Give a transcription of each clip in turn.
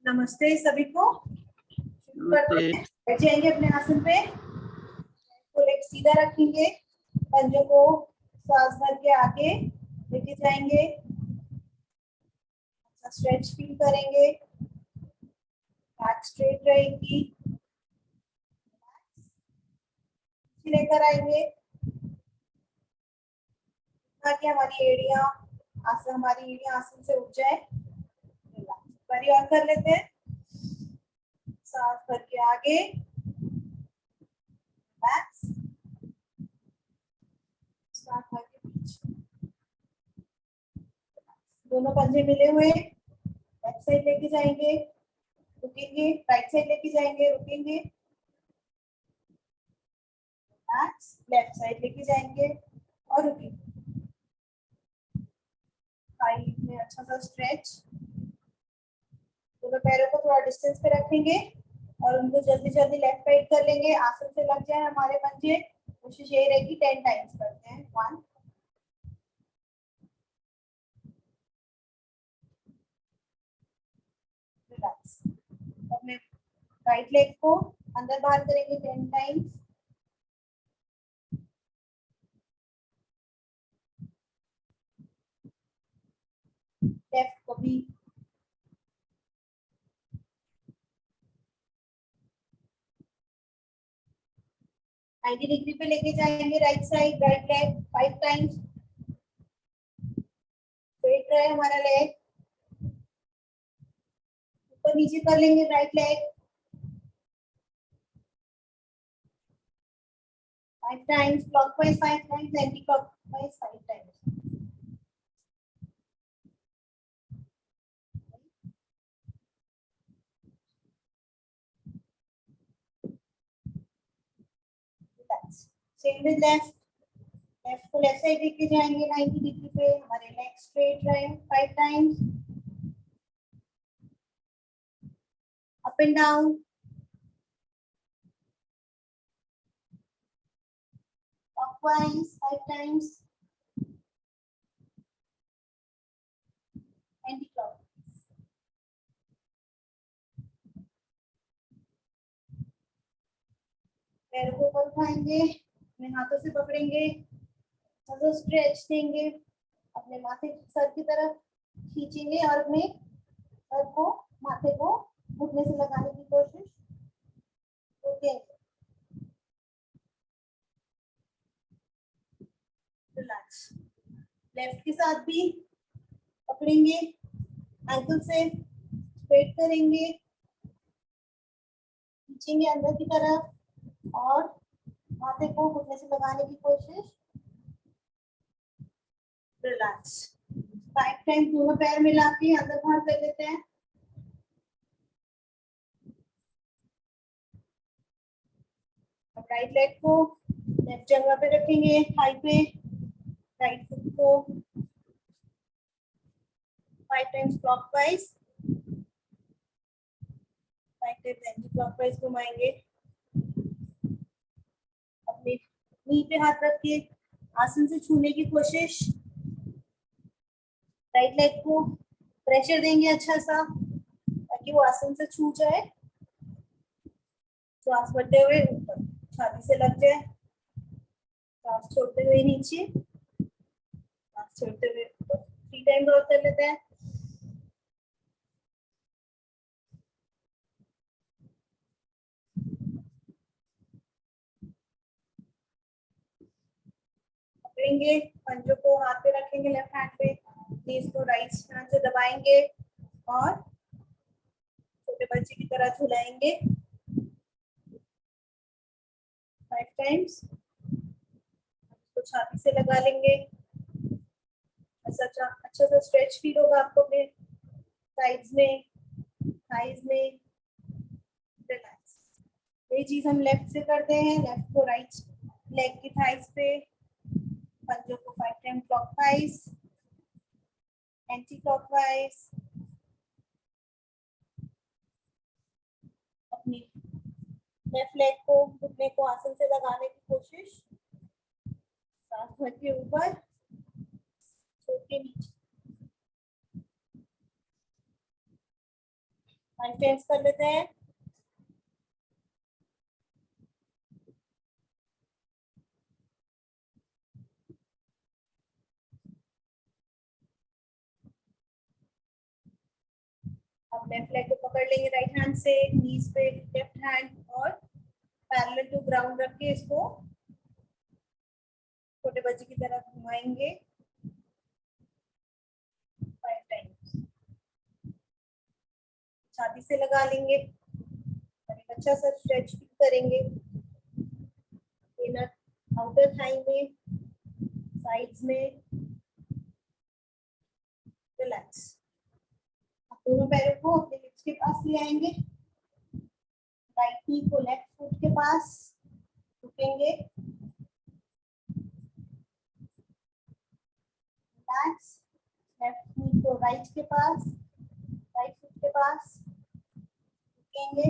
नमस्ते सभी को। बैठ जाएंगे अपने आसन पे, लेग सीधा रखेंगे, पंजों को सांस भर के आगे लेके जाएंगे, स्ट्रेच फील करेंगे, बैक स्ट्रेट रहेगी, लेकर आएंगे ताकि हमारी एड़ियां आसन से उठ जाए। बारी और कर लेते हैं, सांस भर के आगे, सांस भर के पीछे, दोनों पंजे मिले हुए लेफ्ट साइड लेके जाएंगे, रुकेंगे, राइट साइड लेके जाएंगे, रुकेंगे, लेफ्ट साइड लेके जाएंगे और रुकेंगे। साइड में अच्छा सा स्ट्रेच, दोनों पैरों को थोड़ा डिस्टेंस पे रखेंगे और उनको जल्दी जल्दी लेफ्ट राइट कर लेंगे, आसन से लग जाए हमारे पंजे। कोशिश यही रहेगी 10 टाइम्स करते हैं। 1 रिलैक्स। अपने राइट लेग को अंदर बाहर करेंगे 10 टाइम्स। लेफ्ट को भी 90 डिग्री पे लेके जाएंगे, right side, right leg 5 times. Straight रहे हमारा लेग, ऊपर नीचे कर लेंगे right leg 5 times, clockwise 5 times, anti clockwise 5 times. Same with left, left को लेफ्ट साइड लेके जाएंगे 90 डिग्री पे, हमारे लेग स्ट्रेट रहे 5 times. Up and down, clockwise 5 times, anti-clockwise। पैरों को ऊपर उठाएंगे, अपने हाथों से पकड़ेंगे, थोड़ा स्ट्रेच देंगे, अपने माथे सर की तरफ खींचेंगे और अपने सर को माथे को घुटने से लगाने की कोशिश करेंगे। रिलैक्स। लेफ्ट के साथ भी पकड़ेंगे, एंकल से स्ट्रेट करेंगे, खींचेंगे अंदर की तरफ और माथे को घुटने से लगाने की कोशिश। रिलैक्स। 5 टाइम दोनों पैर मिला के अंदर बाहर कर लेते हैं। राइट लेग को लेफ्ट जगह पे रखेंगे, थाई पे, राइट फुट को 5 times clockwise, 5 times anti clockwise घुमाएंगे। अपने नी पे हाथ रख के आसन से छूने की कोशिश। राइट लेग को प्रेशर देंगे अच्छा सा ताकि वो आसन से छू जाए। सांस भरते हुए ऊपर छाती से लग जाए, सांस छोड़ते हुए नीचे, सांस छोड़ते हुए ऊपर। 3 टाइम और कर लेते हैं। पकड़ेंगे, पंजों को हाथ पे रखेंगे, लेफ्ट हैंड पे, नीज को राइट हैंड से दबाएंगे और छोटे बच्चे की तरह झुलाएंगे 5 टाइम्स। तो छाती से लगा लेंगे, अच्छा सा स्ट्रेच फील होगा आपको अपने साइड्स में, थाइज में। रिलैक्स। ये चीज हम लेफ्ट से करते हैं, लेफ्ट को राइट लेग की थाइज पे, पंजों को 5 टाइम क्लॉकवाइज, एंटी क्लॉकवाइज। अपनी लेफ्ट लेग को घुटने को आसन से लगाने की कोशिश, सांस भर के ऊपर, छोड़ के नीचे। 5 टाइम्स कर लेते हैं। अब लेफ्ट लेग को पकड़ लेंगे राइट हैंड से, नीज पे लेफ्ट हैंड और पैरेलल टू ग्राउंड रख के इसको छोटे बच्चे की तरह घुमाएंगे 5 टाइम्स। छाती से लगा लेंगे और एक अच्छा सा स्ट्रेच करेंगे इनर आउटर थाई में, साइड्स में। रिलैक्स। दोनों पैरों को अपने हिप्स के पास ले आएंगे, राइट नी को लेफ्ट फुट के पास झुकेंगे, रिलैक्स। लेफ्ट नी को राइट के पास, राइट फुट के पास झुकेंगे,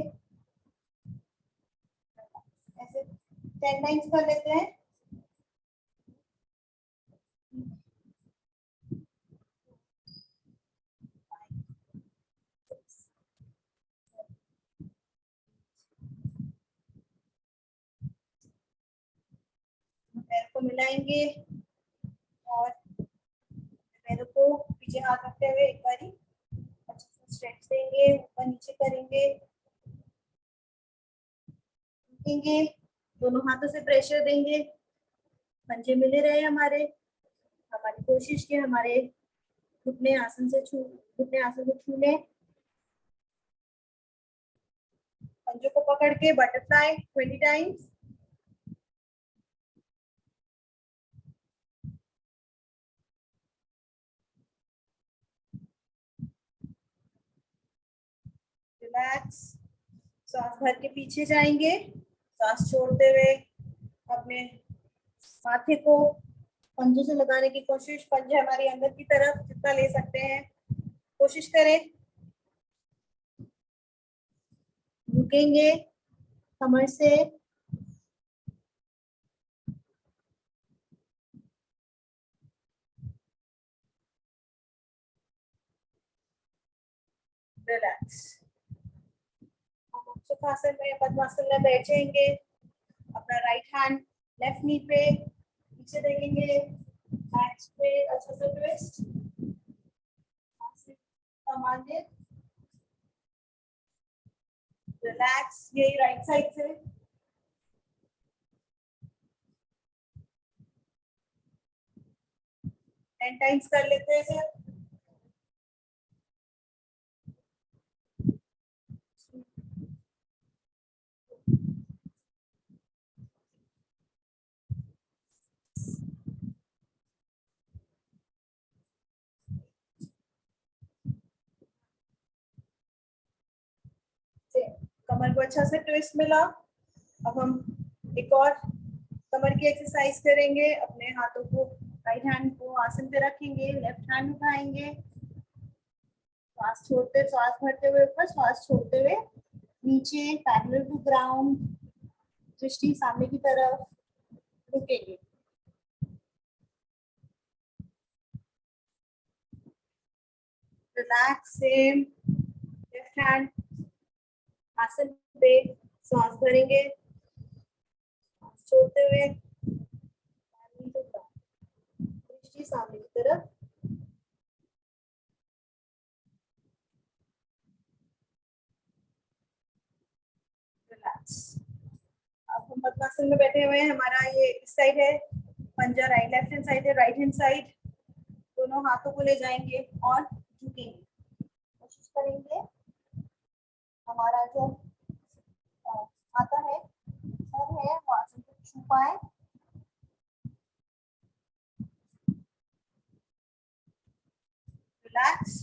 ऐसे 10 टाइम्स कर लेते हैं। पैर को मिलाएंगे और पैरों को पीछे हाथ रखते हुए एक बारी अच्छे से स्ट्रेच देंगे, ऊपर नीचे करेंगे, झुकेंगे, दोनों हाथों से प्रेशर देंगे, पंजे मिले रहे हमारे। हमारी कोशिश की हमारे घुटने आसन से घुटने आसन को छू लें। पंजों को पकड़ के बटरफ्लाई 20 टाइम्स। रिलैक्स। सांस भर के पीछे जाएंगे, सांस छोड़ते हुए अपने माथे को पंजों से लगाने की कोशिश, पंजे हमारी अंदर की तरफ जितना ले सकते हैं कोशिश करें। झुकेंगे कमर से, रिलैक्स। सुखासन में पद्मासन में बैठेंगे, अपना राइट हैंड लेफ्ट नी पे नीचे देखेंगे, बैक पे अच्छा सा ट्विस्ट, सामान्य रिलैक्स। यही राइट साइड से 10 टाइम्स कर लेते हैं सर। कमर को अच्छा से ट्विस्ट मिला। अब हम एक और कमर की एक्सरसाइज करेंगे। अपने हाथों को राइट हैंड को आसन पे रखेंगे, लेफ्ट हैंड उठाएंगे, श्वास छोड़ते, श्वास भरते हुए ऊपर, श्वास छोड़ते हुए नीचे, पैरेलल टू ग्राउंड, दृष्टि सामने की तरफ, रुकेंगे। रिलैक्स। सेम लेफ्ट हैंड आसन पे, श्वास भरेंगे, छोड़ते हुए दृष्टि सामने की तरफ। रिलैक्स। अब हम पद्मासन में बैठे हुए हैं, हमारा ये इस साइड है पंजा, राइट लेफ्ट हैंड साइड है, राइट हैंड साइड। दोनों हाथों को ले जाएंगे और झुकेंगे, कोशिश करेंगे हमारा जो आता है सर है वो आसन को छू पाए। रिलैक्स।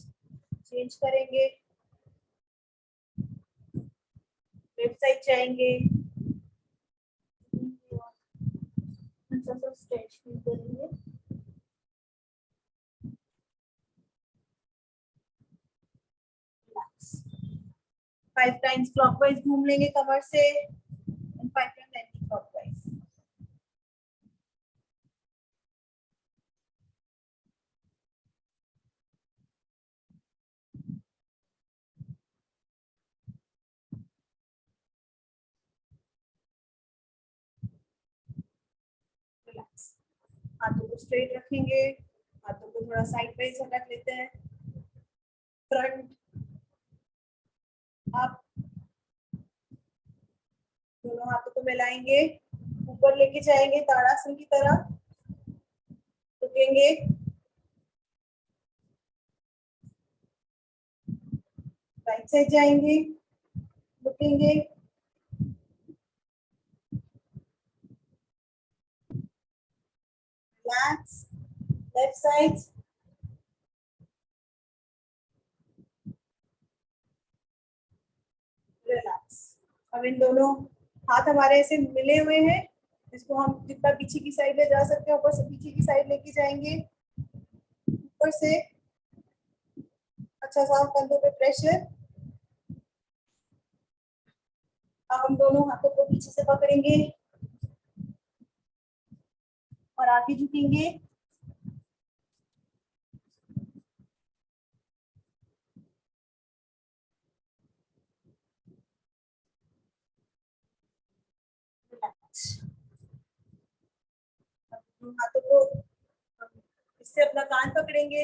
चेंज करेंगे, लेफ्ट साइड जाएंगे, अच्छा सा स्ट्रेच करेंगे। रिलैक्स। 5 टाइम्स क्लॉकवाइज घूम लेंगे कमर से, 5 टाइम्स एंटी क्लॉकवाइज। हाथों को स्ट्रेट रखेंगे, हाथों को थोड़ा साइड वाइज रख लेते हैं, फ्रंट अप, दोनों हाथों को मिलाएंगे, ऊपर लेके जाएंगे ताड़ासन की तरह, रुकेंगे, राइट साइड जाएंगे, रुकेंगे, रिलैक्स, लेफ्ट साइड, रिलैक्स। अब इन दोनों हाथ हमारे ऐसे मिले हुए हैं, इसको हम जितना पीछे की साइड ले जा सकते हैं ऊपर से पीछे की साइड लेके जाएंगे, ऊपर से अच्छा सा कंधों पे प्रेशर। अब हम दोनों हाथों को पीछे से पकड़ेंगे और आगे झुकेंगे, हाथों को इससे अपना कान पकड़ेंगे,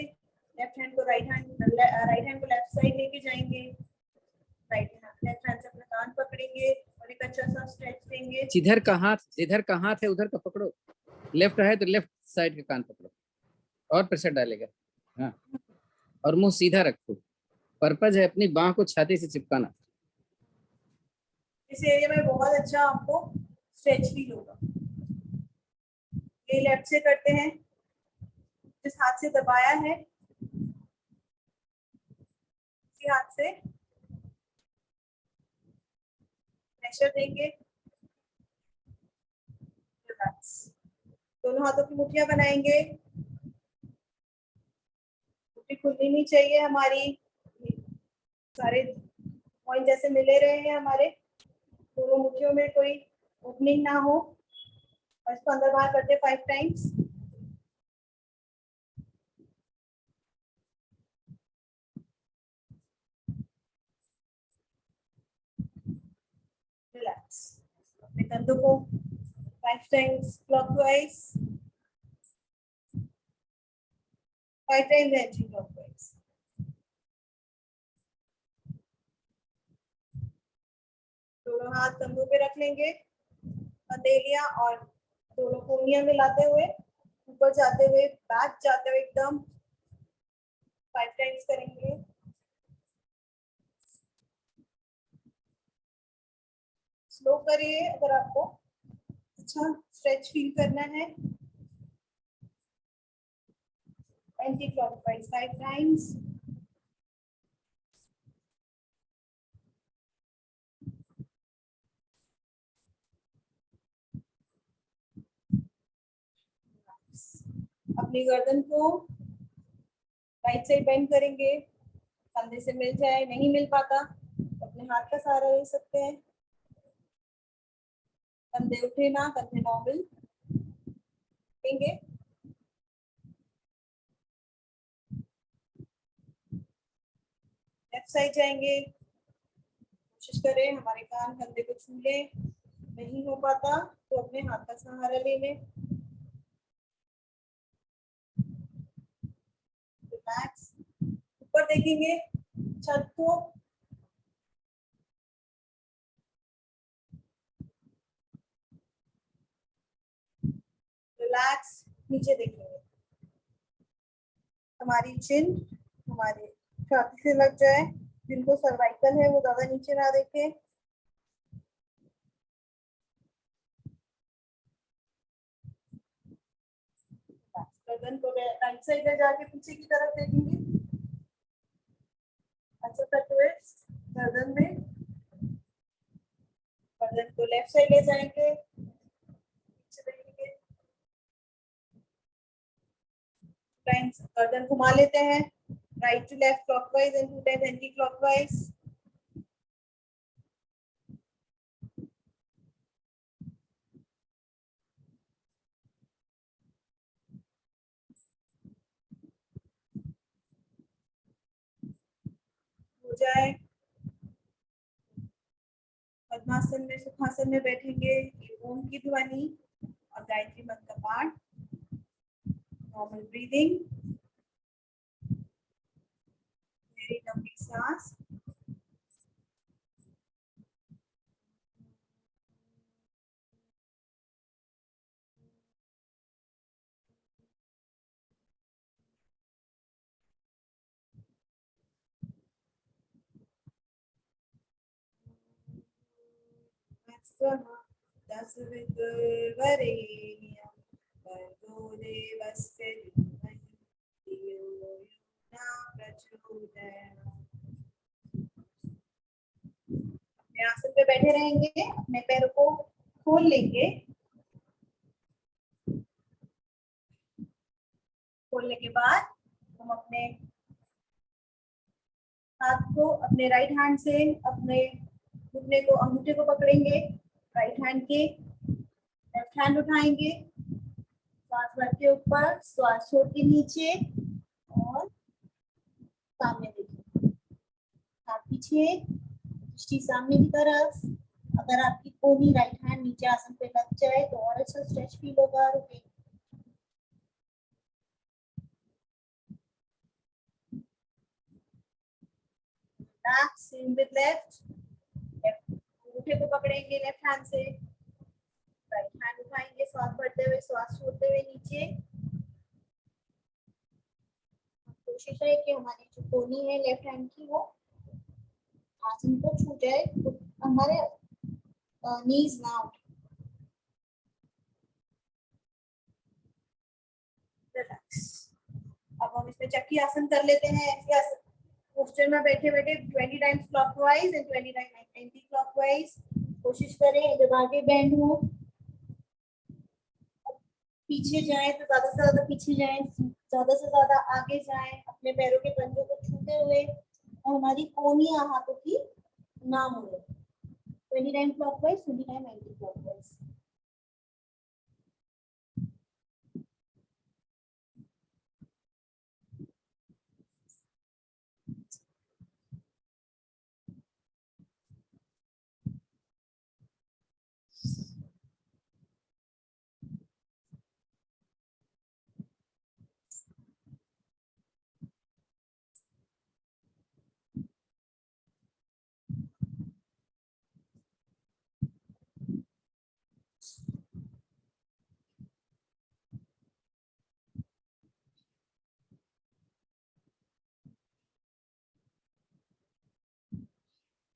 लेफ्ट हैंड को राइट हैंड को लेफ्ट साइड लेके जाएंगे, लेफ्ट हैंड से अपना कान पकड़ेंगे और एक अच्छा सा स्ट्रेच देंगे। जिधर का हाथ है उधर का पकड़ो, लेफ्ट है तो लेफ्ट साइड का कान पकड़ो और प्रेशर डालेगा। हाँ, और मुंह सीधा रखो, पर्पज है अपनी बाह को छाती से चिपकाना। इस एरिया में बहुत अच्छा आपको स्ट्रेच फील होगा। ये लेफ्ट से करते हैं, जिस हाथ से दबाया है उसी हाथ से प्रेशर देंगे, रिलैक्स। दोनों हाथों की मुट्ठियां बनाएंगे, मुट्ठी खुलनी नहीं चाहिए हमारी, सारे पॉइंट जैसे मिले रहे हैं हमारे, दोनों मुट्ठियों में कोई ओपनिंग ना हो, और इसको अंदर बाहर करते 5 टाइम्स। रिलैक्स, अपने कंधों को 5 times clockwise, 5 times anti clockwise. दोनों हाथ कंधों पे रख लेंगे, हथेलियां और दोनों कोहनियां मिलाते हुए ऊपर जाते हुए, बैक जाते हुए एकदम 5 टाइम्स करेंगे। स्लो करिए अगर आपको अच्छा स्ट्रेच फील करना है। Anti clockwise 5 times. अपनी गर्दन को राइट साइड बेंड करेंगे, कंधे से मिल जाए, नहीं मिल पाता तो अपने हाथ का सहारा ले सकते हैं। कंधे उठे ना, कंधे नॉर्मल देंगे। लेफ्ट साइड जाएंगे, कोशिश करें हमारे कान कंधे को छू ले, नहीं हो पाता तो अपने हाथ का सहारा ले लें। रिलैक्स, ऊपर देखेंगे छत को, रिलैक्स, नीचे देखेंगे, हमारी चिन हमारे छाती से लग जाए, जिनको सर्वाइकल है वो ज्यादा नीचे ना देखे। गर्दन को राइट साइड में जाके पीछे की तरफ देखेंगे, अच्छा सा ट्विस्ट गर्दन में, गर्दन को लेफ्ट साइड ले जाएंगे, पीछे देखेंगे, टाइम्स गर्दन घुमा लेते हैं, right to left clockwise and 2 times anticlockwise. हो जाए, पद्मासन में सुखासन में बैठेंगे, ओम की ध्वनि और गायत्री मंत्र का पाठ नॉर्मल ब्रीदिंग, मेरी लंबी सांस। अपने आसन पे बैठे रहेंगे, अपने पैरों को खोल लेंगे। खोलने के बाद हम अपने हाथ को अपने राइट हैंड से अपने घुटने को, अंगूठे को पकड़ेंगे राइट हैंड के, लेफ्ट हैंड उठाएंगे, श्वास भर के ऊपर, श्वास छोड़ के नीचे और सामने देखिए, हाथ पीछे, दृष्टि सामने की तरफ। अगर आपकी कोनी राइट हैंड नीचे आसन पे लग जाए तो और अच्छा स्ट्रेच फील होगा। रुके, same with left, अंगूठे को पकड़ेंगे लेफ्ट हैंड से, राइट हैंड उठाएंगे, श्वास भरते हुए, श्वास छोड़ते हुए नीचे। कोशिश है कि हमारी जो कोनी है लेफ्ट हैंड की वो आसन को छू जाए, तो हमारे नीज ना उठे। रिलैक्स। अब हम इसमें चक्की आसन कर लेते हैं। ऐसे आसन पोस्टर में बैठे बैठे 20 times clockwise and 20 times anti clockwise. कोशिश करें जब आगे बेंड हो, पीछे जाएं तो ज्यादा से ज्यादा पीछे जाएं, ज्यादा से ज्यादा आगे जाएं, अपने पैरों के पंजों को छूते हुए, और हमारी कोनियां हाथों की ना मुड़े। 20 time clockwise, 20 time anti clockwise.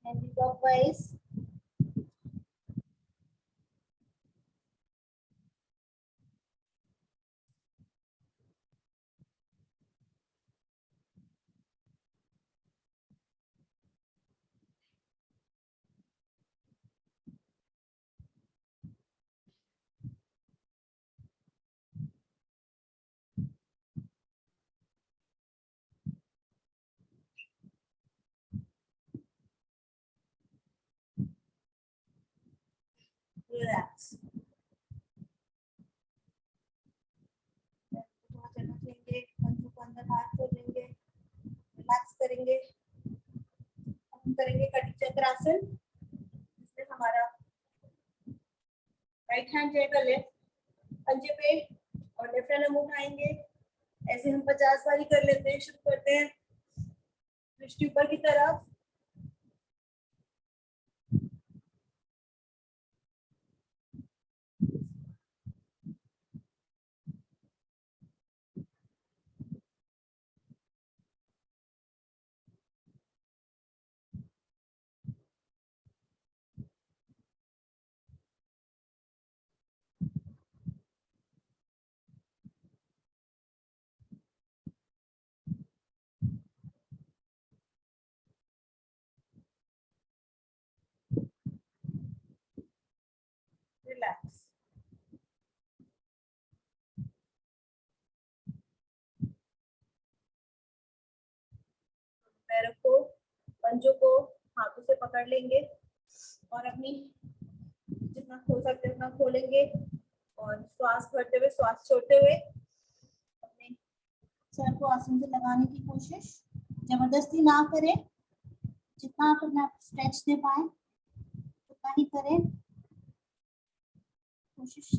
Anti-clockwise. Relax. लेंगे, पंजों को अंदर बाहर कर लेंगे, रिलैक्स करेंगे। हम करेंगे कटी चक्र आसन, जिसमें हमारा राइट हैंड जाएगा लेफ्ट पंजे पे और लेफ्ट हैंड हम उठाएंगे। ऐसे हम 50 बारी कर लेते हैं। शुरू करते हैं, दृष्टि ऊपर की तरफ, रिलैक्स। पैरों को, पंजों को हाथों से पकड़ लेंगे और अपनी जितना खोल सकते हैं उतना खोलेंगे और श्वास भरते हुए, श्वास छोड़ते हुए अपने सर को आसन से लगाने की कोशिश। जबरदस्ती ना करें, जितना आप अपना स्ट्रेच दे पाए उतना ही करें। कोशिश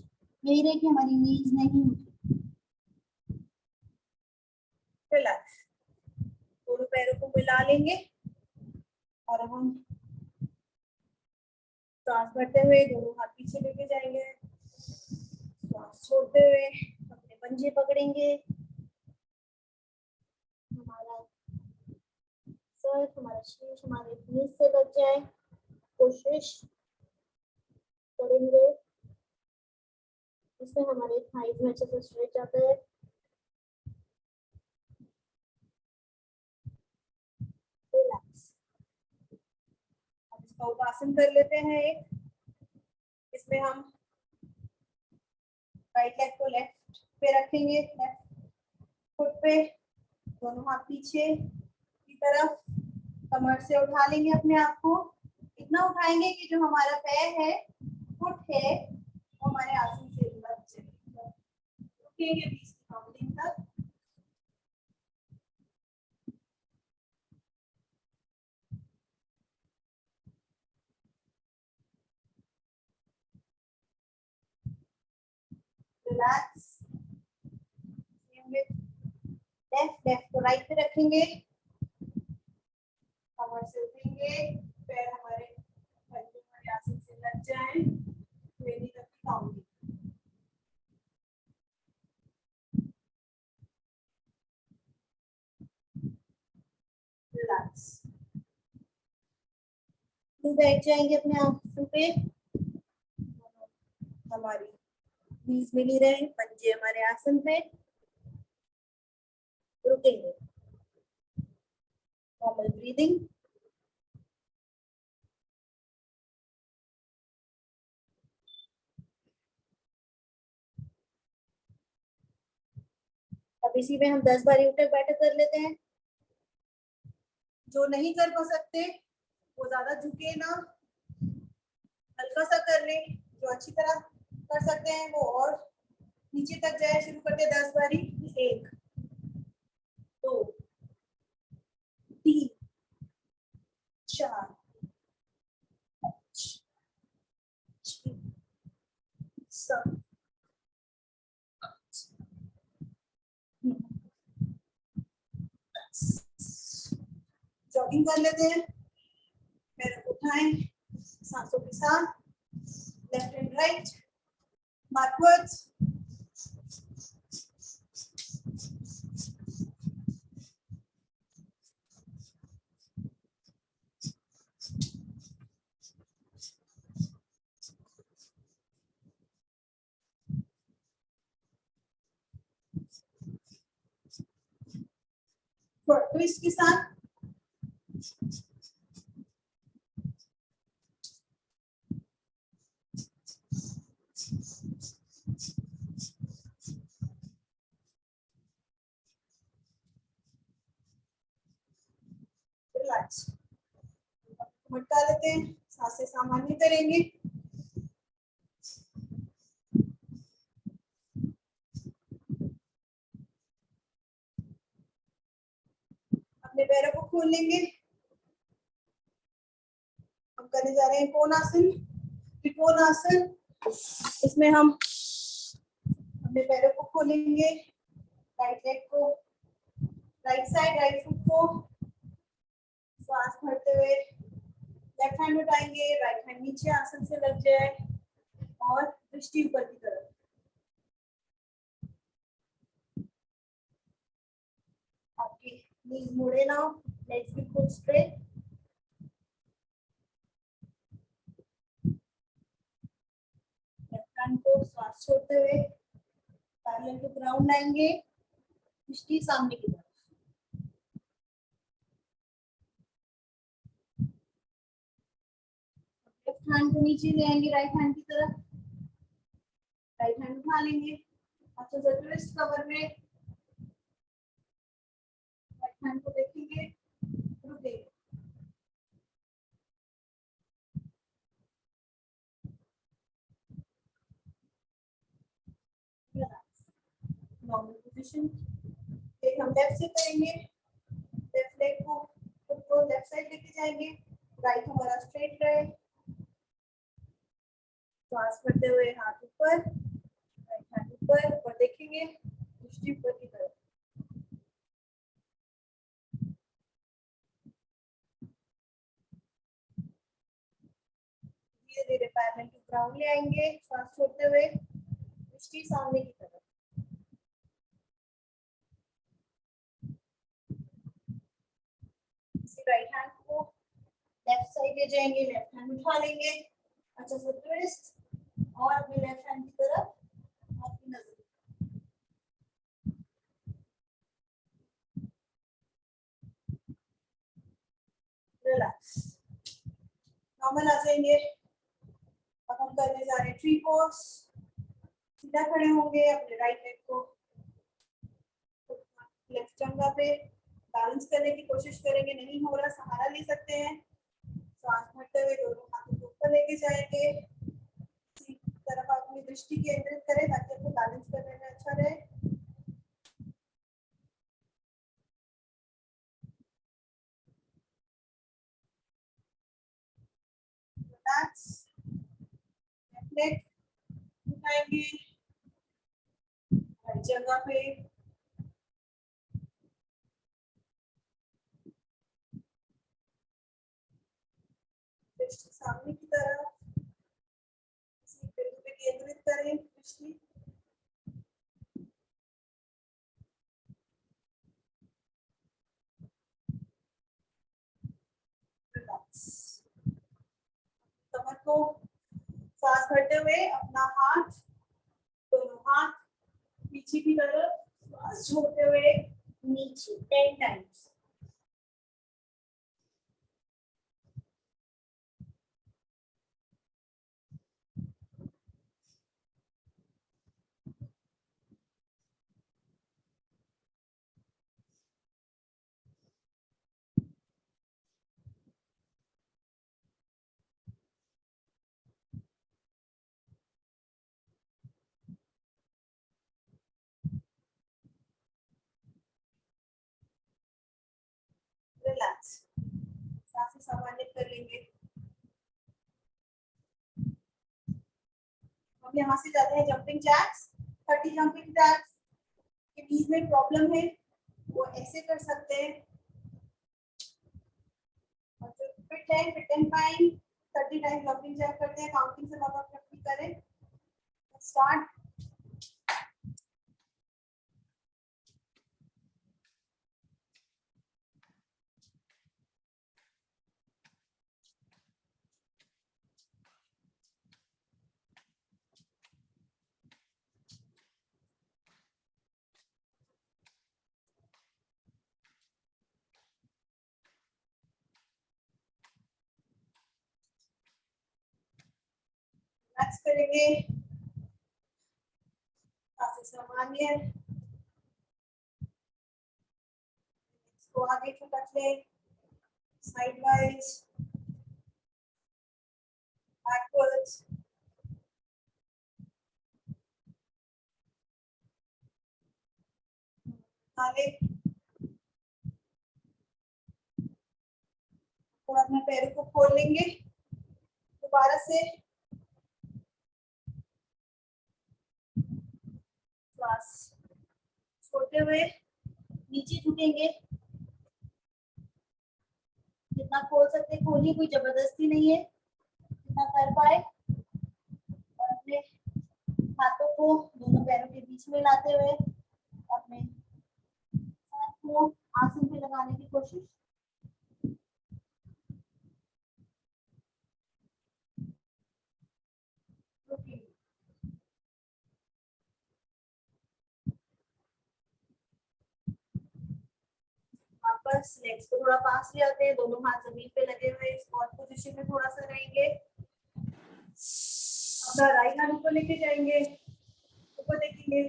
यही रहे कि हमारी नीज नहीं उठे। रिलैक्स। दोनों पैरों को मिला लेंगे और अब हम सांस भरते हुए दोनों हाथ पीछे लेके जाएंगे, सांस छोड़ते हुए अपने पंजे पकड़ेंगे, हमारा सर, हमारा शीश हमारे नीज से लग जाए, कोशिश करेंगे इसमें हमारे थाइज में अच्छे से स्ट्रेच आता है। रिलैक्स। अब इसका उपासन कर लेते हैं एक, इसमें हम राइट लेग को लेफ्ट पे रखेंगे, लेफ्ट फुट पे, दोनों हाथ पीछे की तरफ, कमर से उठा लेंगे अपने आप को, इतना उठाएंगे कि जो हमारा पैर है, फुट है, वो हमारे आसन से लग जाए। रुकेंगे 20 की काउंटिंग तक। रिलैक्स। लेफ्ट लेफ्ट को राइट पे रखेंगे, कमर से उठेंगे, पैर हमारे हमारे आसन से लग जाए, 20 तक की काउंटिंग। रिलैक्स। बैठ जाएंगे अपने आसन पे, हमारी नीज मिली रहे, पंजे हमारे आसन पे, रुकेंगे। Normal breathing. अब इसी में हम 10 बार उठक बैठक कर लेते हैं। जो नहीं कर पा सकते वो ज्यादा झुके ना, हल्का सा कर ले, जो अच्छी तरह कर सकते हैं वो और नीचे तक जाए। शुरू करते हैं 10 बारी। 1 2 3 4 5 6 7 8 9 10। जॉगिंग कर लेते हैं, पैर उठाएं सांसों के साथ, left and right, backwards. Twist के साथ रिलैक्स। मटका लेते हैं, सांसें सामान्य करेंगे, अपने पैरों को खोल लेंगे। हम करने जा रहे हैं कोणासन, त्रिकोणासन। इसमें हम अपने पैरों को खोलेंगे, राइट लेग को, राइट साइड, राइट फुट को, सांस भरते हुए लेफ्ट हैंड उठाएंगे, राइट हैंड नीचे आसन से लग जाए और दृष्टि ऊपर की तरफ। आपकी नीज मुड़े ना, लेग्स बिल्कुल स्ट्रेट। लेफ्ट हैंड को सांस छोड़ते हुए पैरेलल टू ग्राउंड लाएंगे, दृष्टि सामने की तरफ। लेफ्ट हैंड को नीचे ले आएंगे, राइट हैंड की तरफ, राइट हैंड उठा लेंगे, अच्छा से ट्विस्ट कवर में, राइट हैंड को देखेंगे, रुकेंगे। Normal position. एक हम लेफ्ट से करेंगे, लेफ्ट लेग को खुद को लेफ्ट साइड लेके जाएंगे, राइट हमारा स्ट्रेट रहे, सांस भरते हुए हाथ ऊपर, राइट हैंड ऊपर, ऊपर देखेंगे, दृष्टि ऊपर की तरफ। धीरे पैरेलल टू ग्राउंड ले आएंगे, सांस छोड़ते हुए दृष्टि सामने की तरफ। राइट हैंड को लेफ्ट साइड ले जाएंगे, लेफ्ट हैंड उठा लेंगे, अच्छा से ट्विस्ट और अपने लेफ्ट हैंड की तरफ आपकी नजर। रिलैक्स, नॉर्मल आ जाएंगे। अब हम करने जा रहे हैं ट्री पोज। सीधा खड़े होंगे, अपने राइट लेग को लेफ्ट जंघा पे बैलेंस करने की कोशिश करेंगे, नहीं हो रहा सहारा ले सकते हैं। सांस भरते हुए दोनों हाथों को ऊपर लेके जाएंगे, इसी तरफ अपनी दृष्टि केंद्रित करें ताकि आपको बैलेंस करने में अच्छा रहे। रिलैक्स, लेग उठाएंगे राइट जगह पे, दृष्टि सामने की तरफ, इसी बिंदु पे केंद्रित करें दृष्टि। रिलैक्स, कमर को सांस भरते हुए अपना हाथ, दोनों हाथ पीछे की तरफ, सांस छोड़ते हुए नीचे 10 टाइम्स। रिलैक्स, सांसें सामान्य कर लेंगे। हम यहाँ से जाते हैं जंपिंग जैक्स। 30 jumping jacks. के नीज में प्रॉब्लम है वो ऐसे कर सकते हैं, और जो फिट है fit and fine 30 time jumping jack करते हैं। काउंटिंग से बाबा प्रैक्टिस करें। स्टार्ट। रिलैक्स करेंगे, सांसें सामान्य, इसको आगे झटक ले, साइड वाइज, बैकवर्ड्स, आगे थोड़ा अपने पैरों को खोल लेंगे दोबारा से। सांस छोड़ते हुए नीचे झुकेंगे, जितना खोल सकते खोलिए, कोई जबरदस्ती नहीं है, जितना कर पाए। और अपने हाथों को दोनों पैरों के बीच में लाते हुए अपने हाथ को आसन पे लगाने की कोशिश। वापस लेग्स को थोड़ा पास ले आते हैं, दोनों हाथ जमीन पे लगे हुए स्क्वाट पोजीशन में थोड़ा सा रहेंगे। अपना राइट हैंड ऊपर लेके जाएंगे, ऊपर देखेंगे,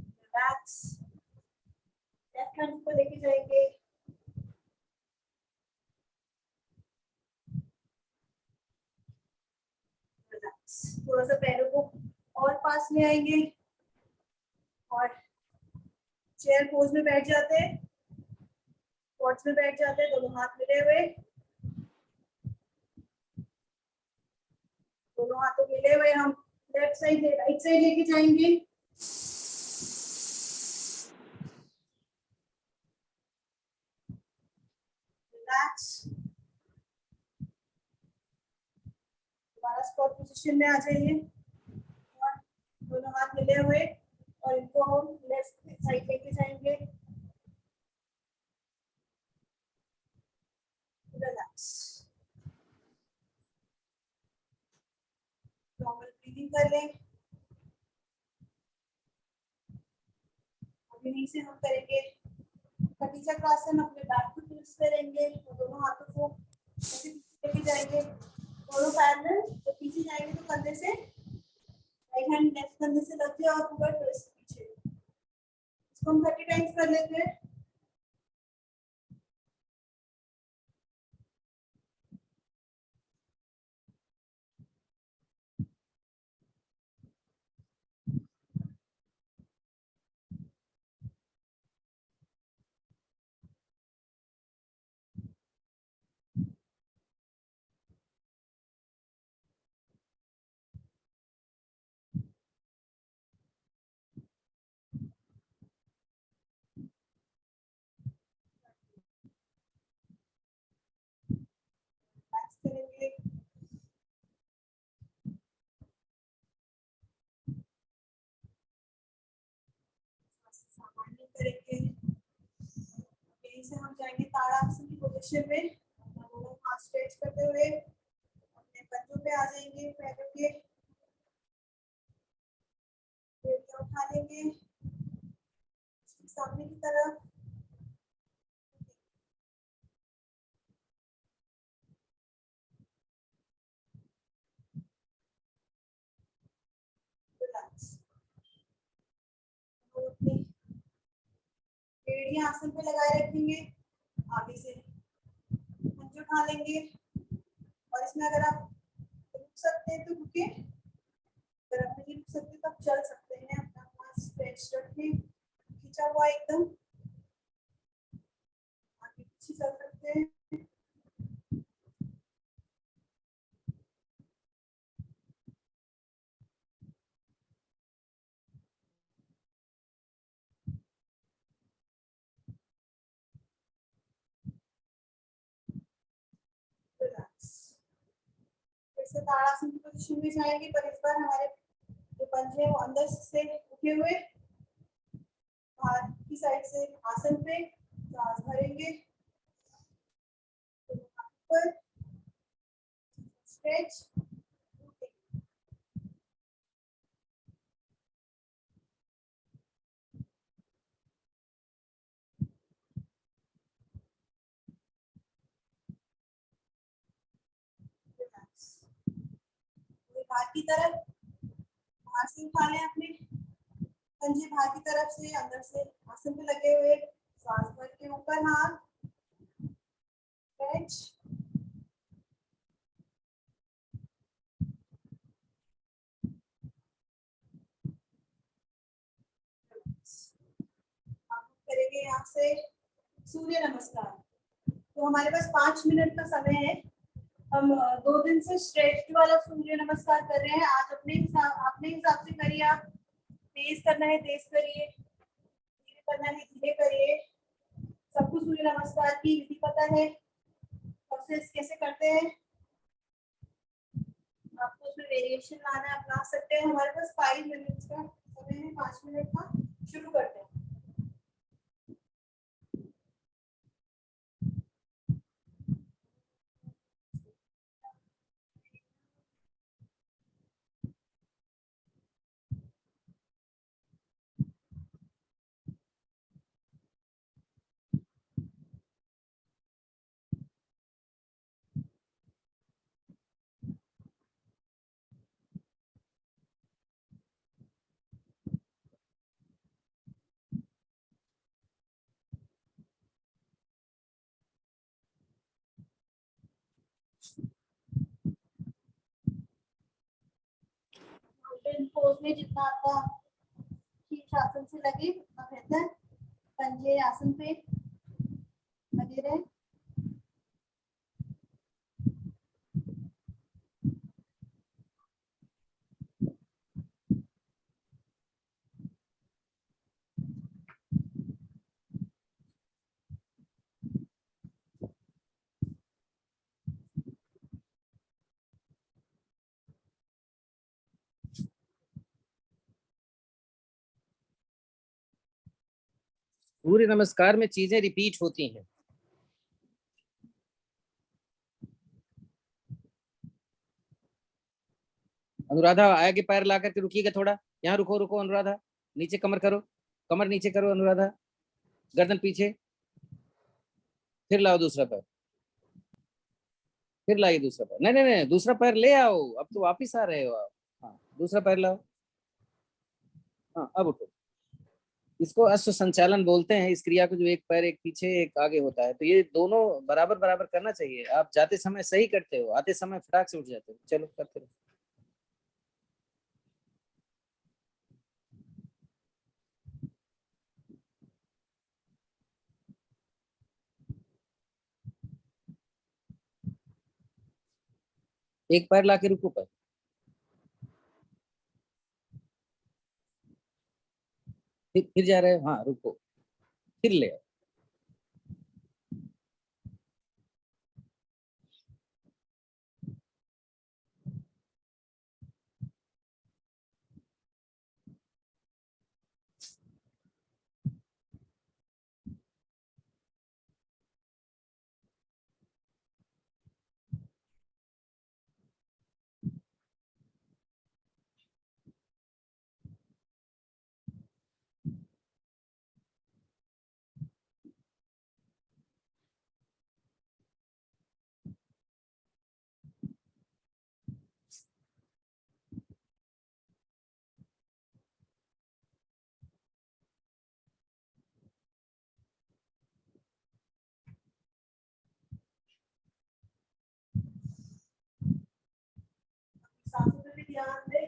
रिलैक्स, लेफ्ट हैंड ऊपर लेके जाएंगे, रिलैक्स, थोड़ा सा पैरों को और पास ले आएंगे और चेयर पोज में बैठ जाते हैं, स्क्वाट्स में बैठ जाते हैं, दोनों हाथ मिले हुए, दोनों हाथों मिले हुए हम लेफ्ट साइड से राइट साइड लेके जाएंगे। रिलैक्स, दोबारा स्क्वाट पोजीशन में आ जाइए और दोनों हाथ मिले हुए और इनको हम लेफ्ट साइड लेके जाएंगे। रिलैक्स, नॉर्मल ब्रीदिंग कर लें। अब यहीं से हम करेंगे कटी चक्रासन, अपने बैक को ट्विस्ट करेंगे और दोनों हाथों को ऐसे पीछे लेके जाएंगे, दोनों पैरेलल। तो पीछे जाएंगे तो कंधे से राइट हैंड लेफ्ट कंधे से रखिए और पूरा ट्विस्ट पीछे। इसको हम 30 टाइम्स कर लेते हैं। रिलैक्स करेंगे, सामान्य करेंगे। यहीं से हम जाएंगे ताड़ासन की पोजीशन में, दोनों हाथ स्ट्रेच करते हुए अपने पंजों पे आ जाएंगे, पैरों के एड़ियां उठा लेंगे सामने की तरफ। रिलैक्स, अपनी एड़ियां आसन पे लगाए रखेंगे, आगे से पंजे उठा लेंगे और इसमें अगर आप रुक सकते हैं तो रुके, अगर आप नहीं रुक सकते तो आप चल सकते हैं। अपना हाथ स्ट्रेच रखें, खींचा हुआ एकदम, आगे पीछे चल सकते हैं। रिलैक्स, फिर से ताड़ासन की पोजीशन में जाएंगे, पर इस बार हमारे जो पंजे हैं वो अंदर से उठे हुए, बाहर की साइड से आसन पे सांस भरेंगे, ऊपर स्ट्रेच, रिलैक्स। बाहर की तरफ, बाहर से उठा लें अपने पंजे, बाहर की तरफ से अंदर से आसन पे लगे हुए, सांस भर के ऊपर हाथ स्ट्रेच, करेंगे यहाँ से सूर्य नमस्कार। तो हमारे पास 5 मिनट का समय है। हम 2 दिन से स्ट्रेच वाला सूर्य नमस्कार कर रहे हैं। आज अपने हिसाब से करिए, आप तेज करना है तेज करिए, धीरे करना है धीरे करिए। सबको सूर्य नमस्कार की विधि पता है, प्रोसेस कैसे करते हैं, आपको उसमें वेरिएशन लाना है, आप ला सकते हैं। हमारे पास 5 मिनट का समय है, 5 मिनट का। शुरू करते हैं। पोज में जितना आपका शीर्षासन से लगे उतना बेहतर। पंजे आसन पे लगे रहे। सूर्य नमस्कार में चीजें रिपीट होती हैं। अनुराधा आगे पैर ला करके रुकिएगा थोड़ा, यहाँ रुको रुको अनुराधा, नीचे कमर करो, कमर नीचे करो अनुराधा, गर्दन पीछे, फिर लाओ दूसरा पैर, फिर लाइए दूसरा पैर, नहीं नहीं नहीं दूसरा पैर ले आओ, अब तो वापिस आ रहे हो आप। हाँ दूसरा पैर लाओ, हाँ अब उठो। इसको अश्व संचालन बोलते हैं इस क्रिया को, जो एक पैर एक पीछे एक आगे होता है। तो ये दोनों बराबर बराबर करना चाहिए। आप जाते समय सही करते हो, आते समय फटाक से उठ जाते हो। चलो करते रहो। एक पैर लाके रुको पर, फिर जा रहे हो, हाँ रुको, फिर ले आओ। सांसों पे भी ध्यान दे।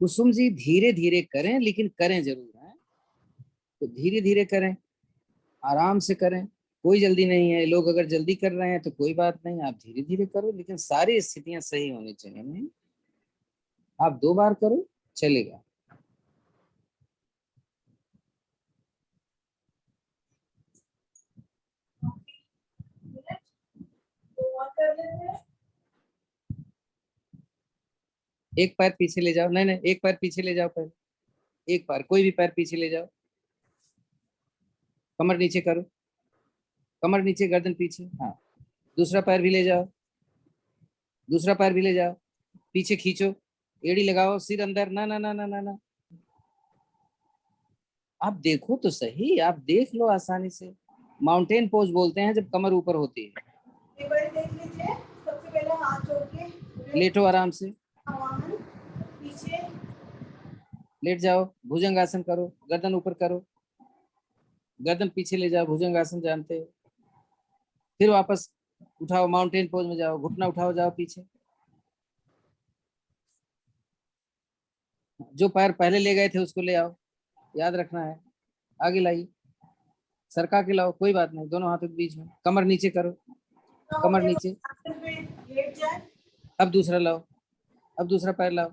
कुसुम जी धीरे धीरे करें, लेकिन करें जरूर है। तो धीरे धीरे करें, आराम से करें, कोई जल्दी नहीं है। लोग अगर जल्दी कर रहे हैं तो कोई बात नहीं, आप धीरे धीरे करो, लेकिन सारी स्थितियां सही होनी चाहिए। नहीं आप 2 बार करो चलेगा। मिनट, 2 और कर लेते हैं। एक पैर पीछे ले जाओ, नहीं नहीं एक पैर पीछे ले जाओ पहले, एक पैर कोई भी पैर पीछे ले जाओ, कमर नीचे करो, कमर नीचे गर्दन पीछे, हाँ दूसरा पैर भी ले जाओ, दूसरा पैर भी ले जाओ, पीछे खींचो, एड़ी लगाओ, सिर अंदर, ना ना ना ना ना ना। आप देखो तो सही, आप देख लो आसानी से। माउंटेन पोज बोलते हैं जब कमर ऊपर होती है। एक बार देख लीजिए, सबसे पहले हाथ जोड़ के लेटो आराम से, आवाहन पीछे, लेट जाओ, भुजंग आसन करो, गर्दन ऊपर करो, गर्दन पीछे ले जाओ, भुजंग आसन जानते हो। फिर वापस उठाओ, माउंटेन पोज में जाओ, घुटना उठाओ, जाओ पीछे। जो पैर पहले ले गए थे उसको ले आओ, याद रखना है। आगे लाइए, सरका के लाओ, कोई बात नहीं, दोनों हाथों के बीच में, कमर नीचे करो, कमर नीचे। आसन पे लेट जाए। अब दूसरा लाओ, अब दूसरा पैर लाओ,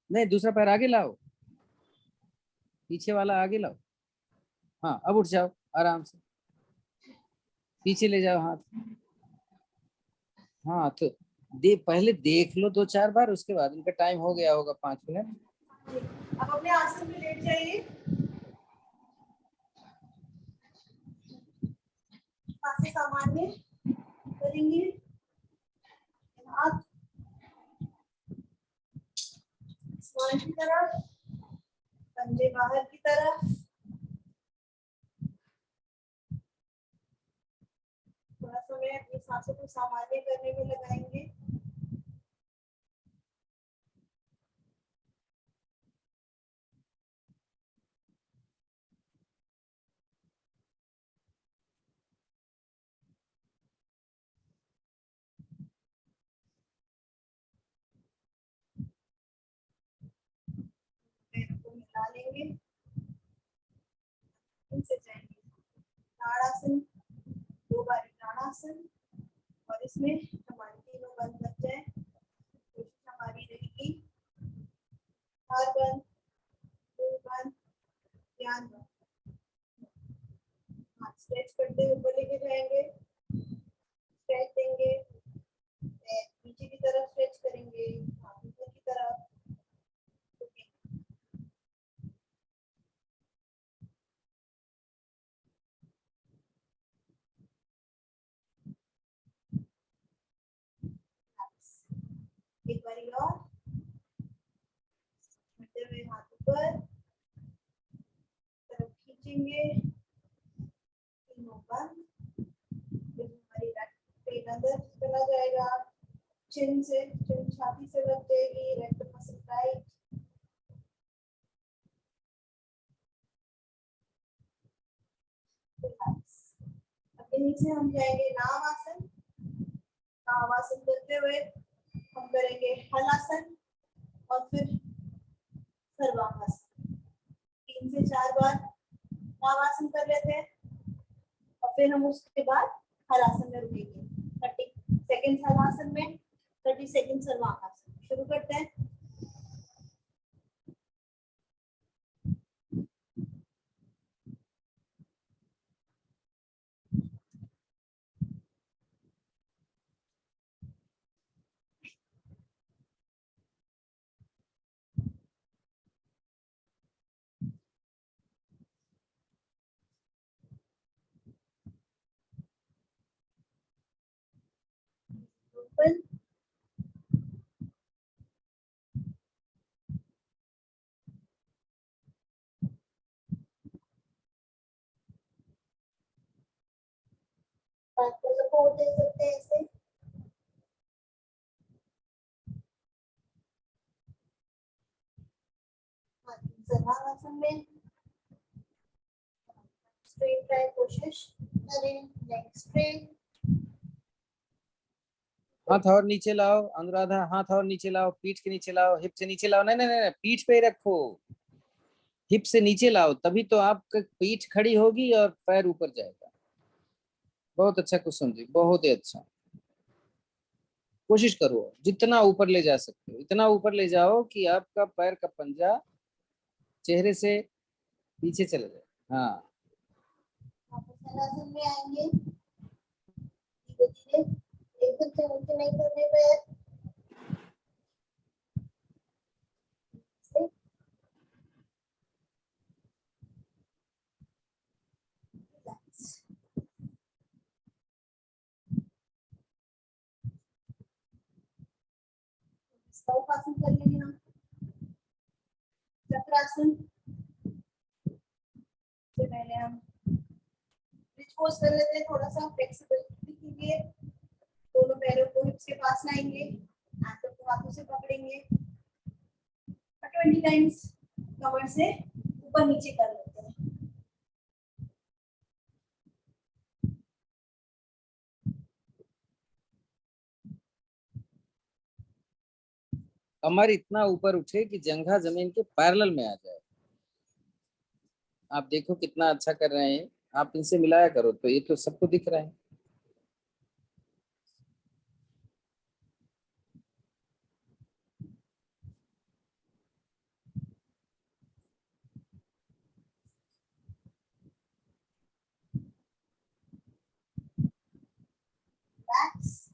नहीं दूसरा पैर आगे लाओ, पीछे वाला आगे लाओ। हाँ अब उठ जाओ आराम से, पीछे ले जाओ हाथ। हाँ तो पहले देख लो 2-4 बार, उसके बाद इनका टाइम हो गया होगा 5 मिनट। अब अपने आसन में लेट जाइए, सांसें सामान्य करेंगे, हाथ आसमान की तरफ, कंधे बाहर की तरफ। थोड़ा समय अपनी सांसों को सामान्य करने में लगाएंगे। पैरों को मिला लेंगे, इनसे जाएंगे ताड़ासन, 2 बार ताड़ासन, और इसमें हमारी तीनों बंद लग जाए। कोशिश हमारी रहेगी हर बंद, 2 बंद, ध्यान बंद। हाथ स्ट्रेच करते हुए ऊपर लेके जाएंगे, स्ट्रेच देंगे, नीचे की तरफ स्ट्रेच करेंगे, हाथ ऊपर की तरफ, एक बारी और, बढ़ते हुए हाथ ऊपर, तरफ खींचेंगे, तीनों बंद, फिर हमारी राइट पेट अंदर चला जाएगा, चिन से, चिन छाती से लग जाएगी, रेक्टम मसल टाइट, रिलैक्स। अब यहीं से हम जाएंगे नाम आसन। नाम आसन करते हुए हम करेंगे हलासन और फिर सर्वांगासन। 3 से 4 बार नाम आसन कर लेते हैं और फिर हम उसके बाद हलासन में रुकेंगे। 30 सेकंड हलासन में, 30 सेकंड सर्वांगासन। शुरू करते हैं। ओपन, हाथ को सपोर्ट दे सकते हैं ऐसे। सर्वांगासन में स्ट्रेट रहे, कोशिश करें, नेक स्ट्रेट। हाथ और नीचे लाओ अनुराधा, हाथ और नीचे लाओ, पीठ के नीचे लाओ, हिप से नीचे लाओ, नहीं नहीं नहीं, पीठ पे ही रखो, हिप से नीचे लाओ, तभी तो आपका पीठ खड़ी होगी और पैर ऊपर जाएगा। बहुत अच्छा कुसुम जी, बहुत ही अच्छा। कोशिश करो जितना ऊपर ले जा सकते हो इतना ऊपर ले जाओ कि आपका पैर का पंजा चेहरे से पीछे चले जाए। हाँ, हलासन में आएंगे धीरे धीरे, एकदम से नीचे नहीं करने पे। चक्रासन कर लेंगे हम। चक्रासन से पहले हम ब्रिज पोज कर लेते हैं, थोड़ा सा फ्लेक्सिबिलिटी के लिए। दोनों पैरों को हिप्स के पास लाएंगे, आंखों को हाथों से पकड़ेंगे, 20 टाइम्स कमर से ऊपर नीचे कर लेते हैं। कमर इतना ऊपर उठे कि जंघा जमीन के पैरेलल में आ जाए। आप देखो कितना अच्छा कर रहे हैं, आप इनसे मिलाया करो तो ये तो सबको दिख रहा है। Relax.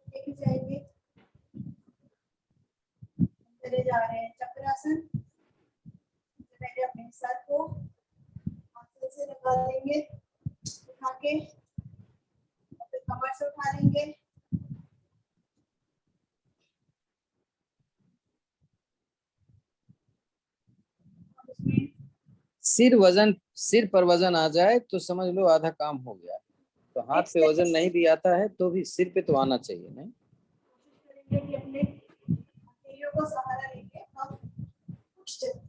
लेके जाएंगे, चले जा रहे हैं चक्रासन। पहले अपने सर को हाथों से लगा लेंगे, उठा के, और फिर कमर से उठा लेंगे। सिर पर वजन आ जाए तो समझ लो आधा काम हो गया। तो हाथ पे वजन नहीं भी आता है तो भी सिर पे तो आना चाहिए। नहीं, कोशिश करेंगे कि अपने हथेलियों को सहारा लेके हम पुश करें।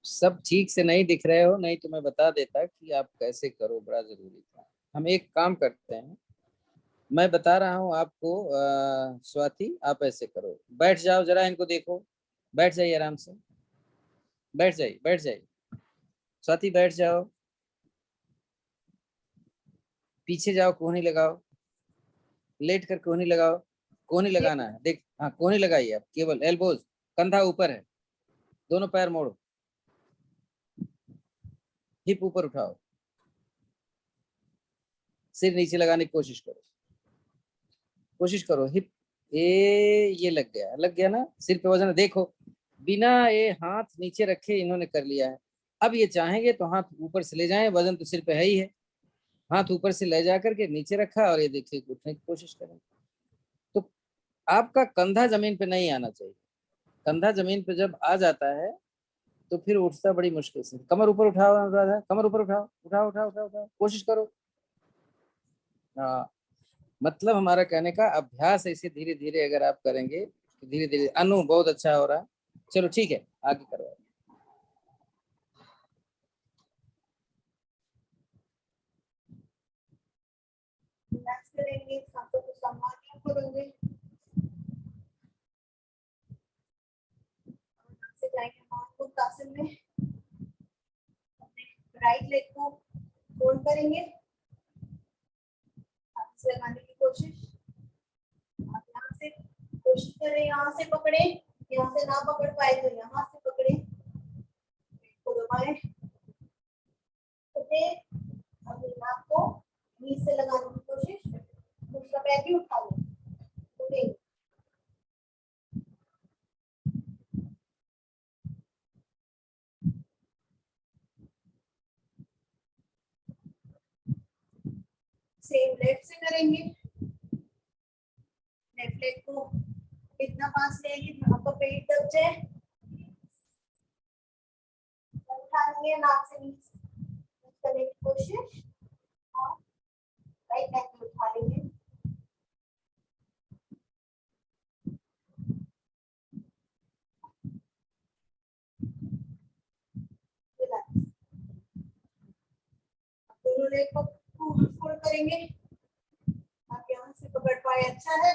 सब ठीक से नहीं दिख रहे हो, नहीं तो मैं बता देता कि आप कैसे करो, बड़ा जरूरी था। हम एक काम करते हैं, मैं बता रहा हूँ आपको। स्वाति आप ऐसे करो, बैठ जाओ, जरा इनको देखो, बैठ जाइए आराम से, बैठ जाइए, बैठ जाइए, स्वाति बैठ जाओ, पीछे जाओ, कोहनी लगाओ, लेट कर कोहनी लगाओ, कोहनी लगाना है, देख, हाँ कोहनी लगाइए आप, केवल एल्बोज, कंधा ऊपर है, दोनों पैर मोड़ो, हिप ऊपर उठाओ, सिर नीचे लगाने की कोशिश करो, कोशिश करो, हिप ये लग गया ना, सिर पे वजन देखो, बिना ये हाथ नीचे रखे इन्होंने कर लिया है। अब ये चाहेंगे तो हाथ ऊपर से ले जाएं, वजन तो सिर पे है ही है, हाथ ऊपर से ले जा करके नीचे रखा और ये देखिए उठने की कोशिश करें। तो आपका कंधा जमीन पे नहीं आना चाहिए। कंधा जमीन पे जब आ जाता है तो फिर उठता बड़ी मुश्किल से। कमर ऊपर उठाओ अनुराधा, कमर ऊपर उठाओ, उठाओ उठाओ उठाओ उठाओ, कोशिश करो। हाँ, मतलब हमारा कहने का अभ्यास ऐसे धीरे धीरे अगर आप करेंगे तो धीरे धीरे। अनु बहुत अच्छा हो रहा है, चलो ठीक है आगे करो। रिलैक्स करेंगे, सांसों को संभालना करेंगे। से जाएंगे माउथ को आसन में, राइट लेग को फोल्ड करेंगे, हाथ से लगाने की कोशिश। आप यहाँ से कोशिश करें, यहाँ से पकड़े, यहाँ से ना पकड़ पाए तो यहाँ से पकड़े, को दबाएं, ओके। अब नाक को नीचे से लगाने की कोशिश, दूसरा पैर भी उठा लो, ओके। सेम लेफ्ट से करेंगे, लेफ्ट लेग को इतना पास लेंगे आपका पेट दब जाए, उठाएंगे नाक से नीचे करने की कोशिश, और राइट लेग को उठा लेंगे। दोनों लेग को फोल्ड करेंगे, आप यहाँ से पकड़ पाए अच्छा है,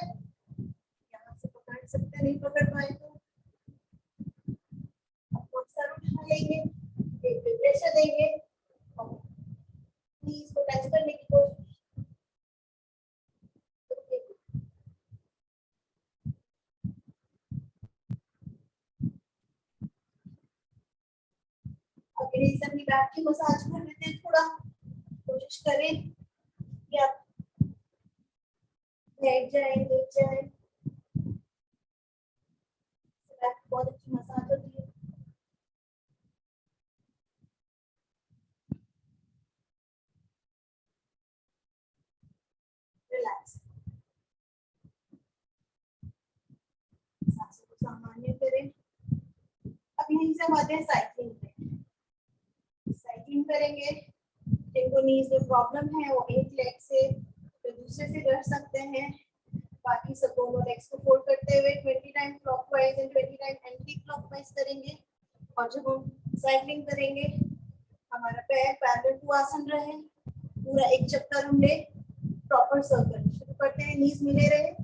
यहाँ से पकड़ सकते, नहीं पकड़ पाए तो आपको सर उठा लेंगे, एक प्रेशर देंगे, नीज को टच करने की कोशिश। अगर इस अपनी बैक की मसाज कर लेते हैं, थोड़ा कोशिश करें कि आप बैठ जाए, लेट जाए, बैक बहुत अच्छी मसाज होती है। रिलैक्स, सांसों को सामान्य करें। अब यहीं से हम आते हैं साइकिलिंग पे। साइकिलिंग करेंगे, जिनको नीज में प्रॉब्लम है वो एक लेग से तो दूसरे से कर सकते हैं, बाकी सब दोनों लेग्स को फोल्ड करते हुए 20 time clockwise and 20 time anti clockwise करेंगे। और जब हम साइकिलिंग करेंगे हमारा पैर पैरेलल टू आसन रहे, पूरा एक चक्कर हम ले प्रॉपर सर्कल शुरू करते हैं, नीज मिले रहे।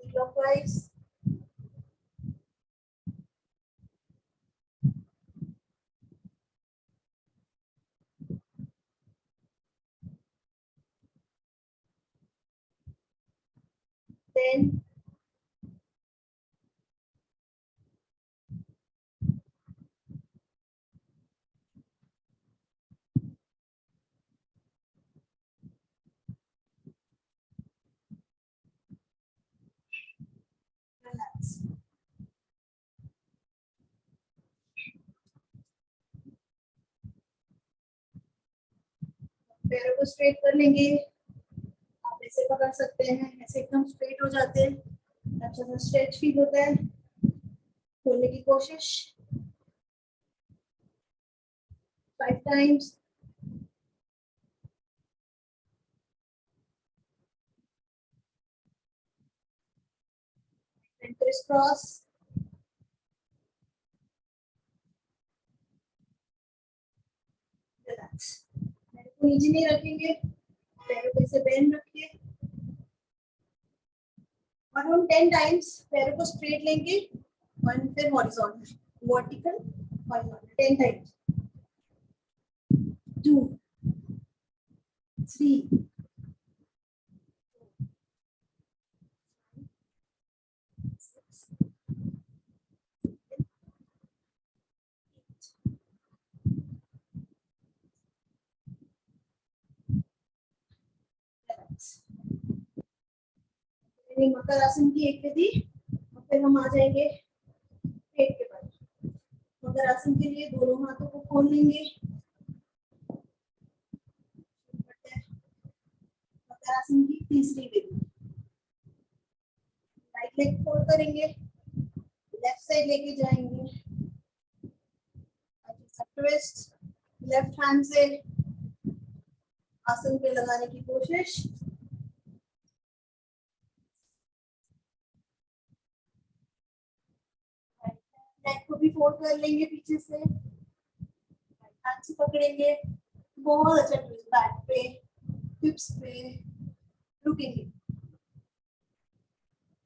Clockwise, then relax. पैरों को स्ट्रेट कर लेंगे, आप ऐसे पकड़ सकते हैं, ऐसे एकदम स्ट्रेट हो जाते हैं, अच्छा सा स्ट्रेच फील होता है। खोलने की कोशिश 5 times, and crisscross, relax। पैरों को नीचे नहीं रखेंगे, पैरों को ऐसे बेंड रखिए, और हम 10 टाइम्स पैरों को स्ट्रेट लेंगे और फिर हॉरिजॉन्टल, वर्टिकल, हॉरिजॉन्टल 10 टाइम्स। 2 3 मकर आसन की एक विधि, और फिर हम आ जाएंगे पेट के बल। मकर आसन के लिए दोनों हाथों को खोल लेंगे। मकर आसन की तीसरी विधि, राइट लेग फोल्ड करेंगे, लेफ्ट साइड लेके जाएंगे, ट्विस्ट, लेफ्ट हैंड से आसन पे लगाने की कोशिश। नेक को भी फोल्ड कर लेंगे पीछे से, हाथ से पकड़ेंगे, बहुत अच्छा ट्विस्ट, बैक पे, हिप्स पे, रुकेंगे।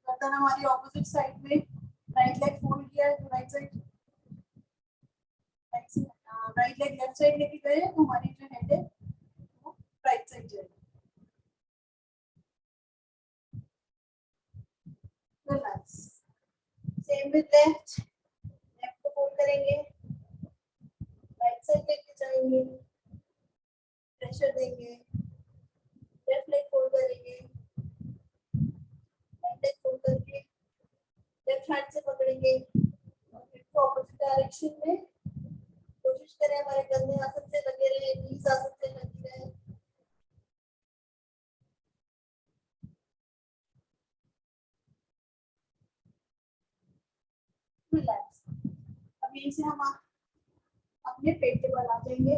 गर्दन हमारी ऑपोजिट साइड में, राइट लेग फोल्ड किया है तो right side, right leg left side लेके गए तो हमारी जो हेड है वो राइट साइड जाएगी। Relax, same with left, left को फोल्ड करेंगे, राइट साइड लेके जाएंगे, प्रेशर देंगे, लेफ्ट लेग फोल्ड करेंगे, राइट लेग फोल्ड करके लेफ्ट हैंड से पकड़ेंगे और फिर ऑपोजिट डायरेक्शन में कोशिश करें हमारे कंधे आसन से लगे रहे, नीज आसन से लगी रहे। रिलैक्स। अब यहीं से हम अपने पेट के बल आ जाएंगे,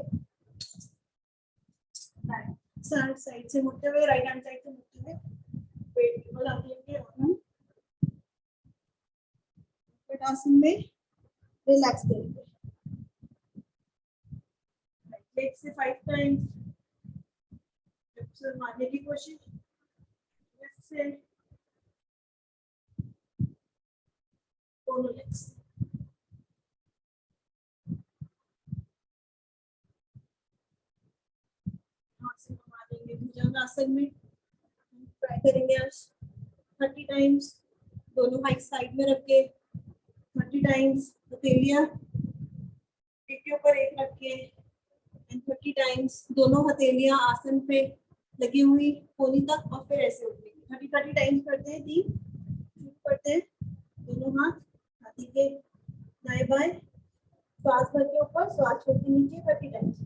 राइट साइड से मुड़ते हुए, राइट हैंड साइड से मुड़ते हुए पेट के बल आ जाएंगे और हम पेट आसन में रिलैक्स करेंगे। राइट लेग से 5 टाइम्स हिप्स मारने की कोशिश, लेफ्ट से दोनों लेग्स। हाथ से घुमा देंगे भुजंगासन में, ट्राई करेंगे आज 30 टाइम्स, दोनों हाथ साइड में रख के 30 टाइम्स, हथेलियां एक के ऊपर एक रख के, एंड 30 टाइम्स दोनों हथेलियां आसन पे लगी हुई कोनी तक, और फिर ऐसे उठेंगे। 30 टाइम्स करते हैं, 3 शुरू करते हैं, दोनों हाथ हाथी के दाएं बाएं, श्वास भर के ऊपर, श्वास छोड़ के नीचे 30 टाइम्स।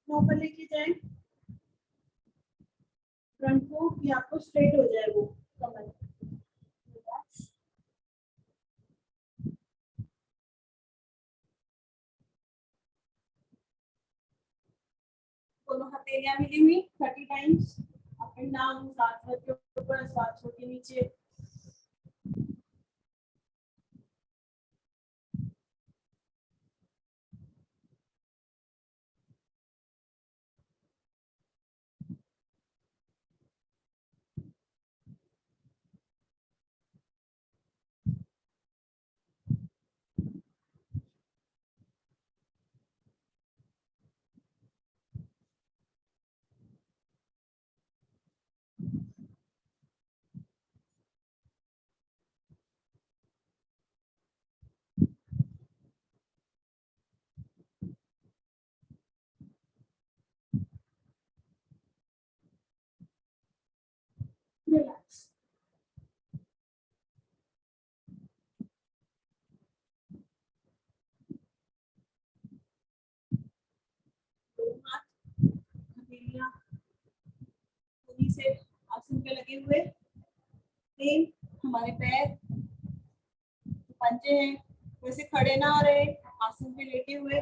ऊपर लेके जाएं, फ्रंट को कि आपको स्ट्रेट हो जाए वो कमर। दोनों हथेलियां मिली हुई 30 टाइम्स, अप एंड डाउन, सांस भर के ऊपर, सांस छोड़ के नीचे। रिलैक्स। दोनों हाथ हथेलियां से आसन पे लगे हुए, सेम हमारे पैर पंजे हैं वैसे खड़े ना हो रहे, आसन पे लेटे हुए,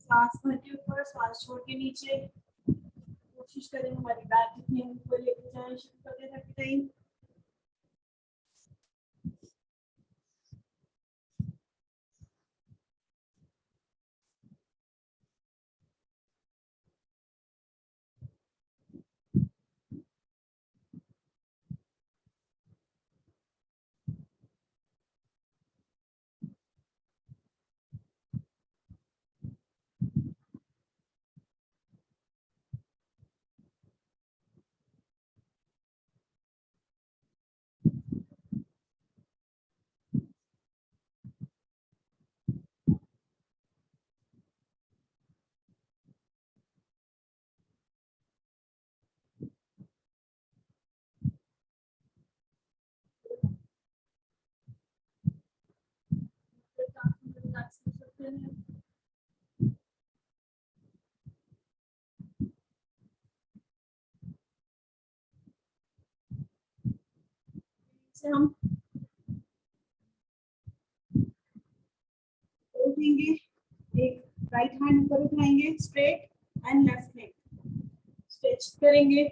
सांस भर के ऊपर सांस छोड़ के नीचे। कोशिश करें हमारी बैक जितनी हम ऊपर लेके जाए। शुरू करते हैं 30 टाइम। से हम उठेंगे, एक राइट हैंड ऊपर उठाएंगे straight and left leg stretch करेंगे।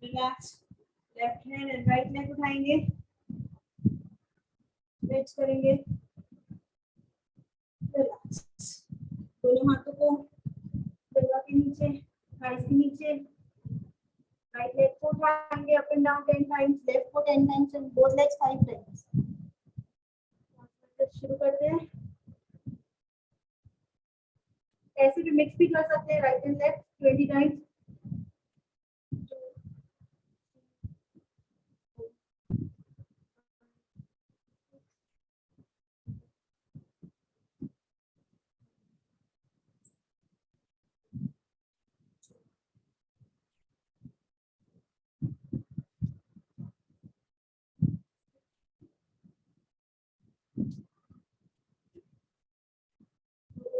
Relax, left hand and right leg उठाएंगे, स्ट्रेच करेंगे, रिलैक्स। दोनों हाथों को गला के नीचे, थाइस के नीचे, राइट लेग को उठाएंगे up and down 10 times, left को 10 times and both legs 5 times. शुरू करते हैं। ऐसे भी मिक्स भी कर सकते हैं, राइट एंड लेफ्ट 20 टाइम्स।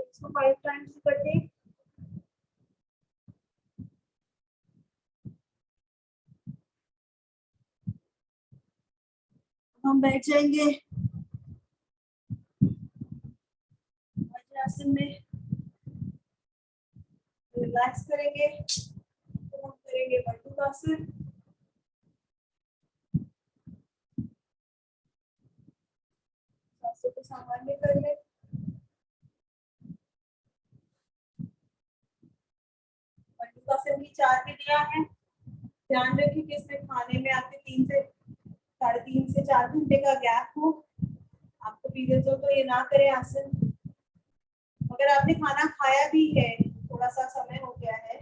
इसको 5 टाइम्स करते हैं। हम बैठ जाएंगे वज्रासन में, रिलैक्स करेंगे, तो हम करेंगे बटुकासन। सांसों को सामान्य कर ले। बटुकासन की 4 विधियां हैं। ध्यान रखें कि इसमें खाने में आपके 3 से 3.5 से 4 घंटे का गैप हो। आपको पीरियड्स हो तो ये ना करें आसन। अगर आपने खाना खाया भी है, थोड़ा सा समय हो गया है,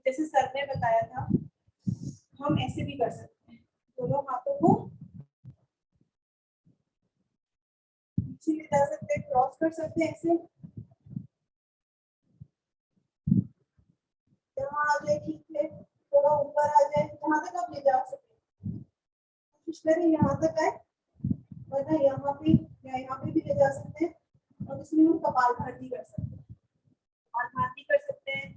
जैसे सर ने बताया था, हम ऐसे भी कर सकते हैं। दोनों हाथों को नीचे ले जा सकते हैं, क्रॉस कर सकते हैं ऐसे। यहाँ आ जाए ठीक है, थोड़ा ऊपर आ जाए, जहाँ तक आप ले जा सकते हैं। कोशिश करें यहाँ तक आए, वरना यहाँ पे या यहाँ पे भी ले जा सकते हैं। और इसमें हम कपालभाति कर सकते हैं, कपालभाति कर सकते हैं।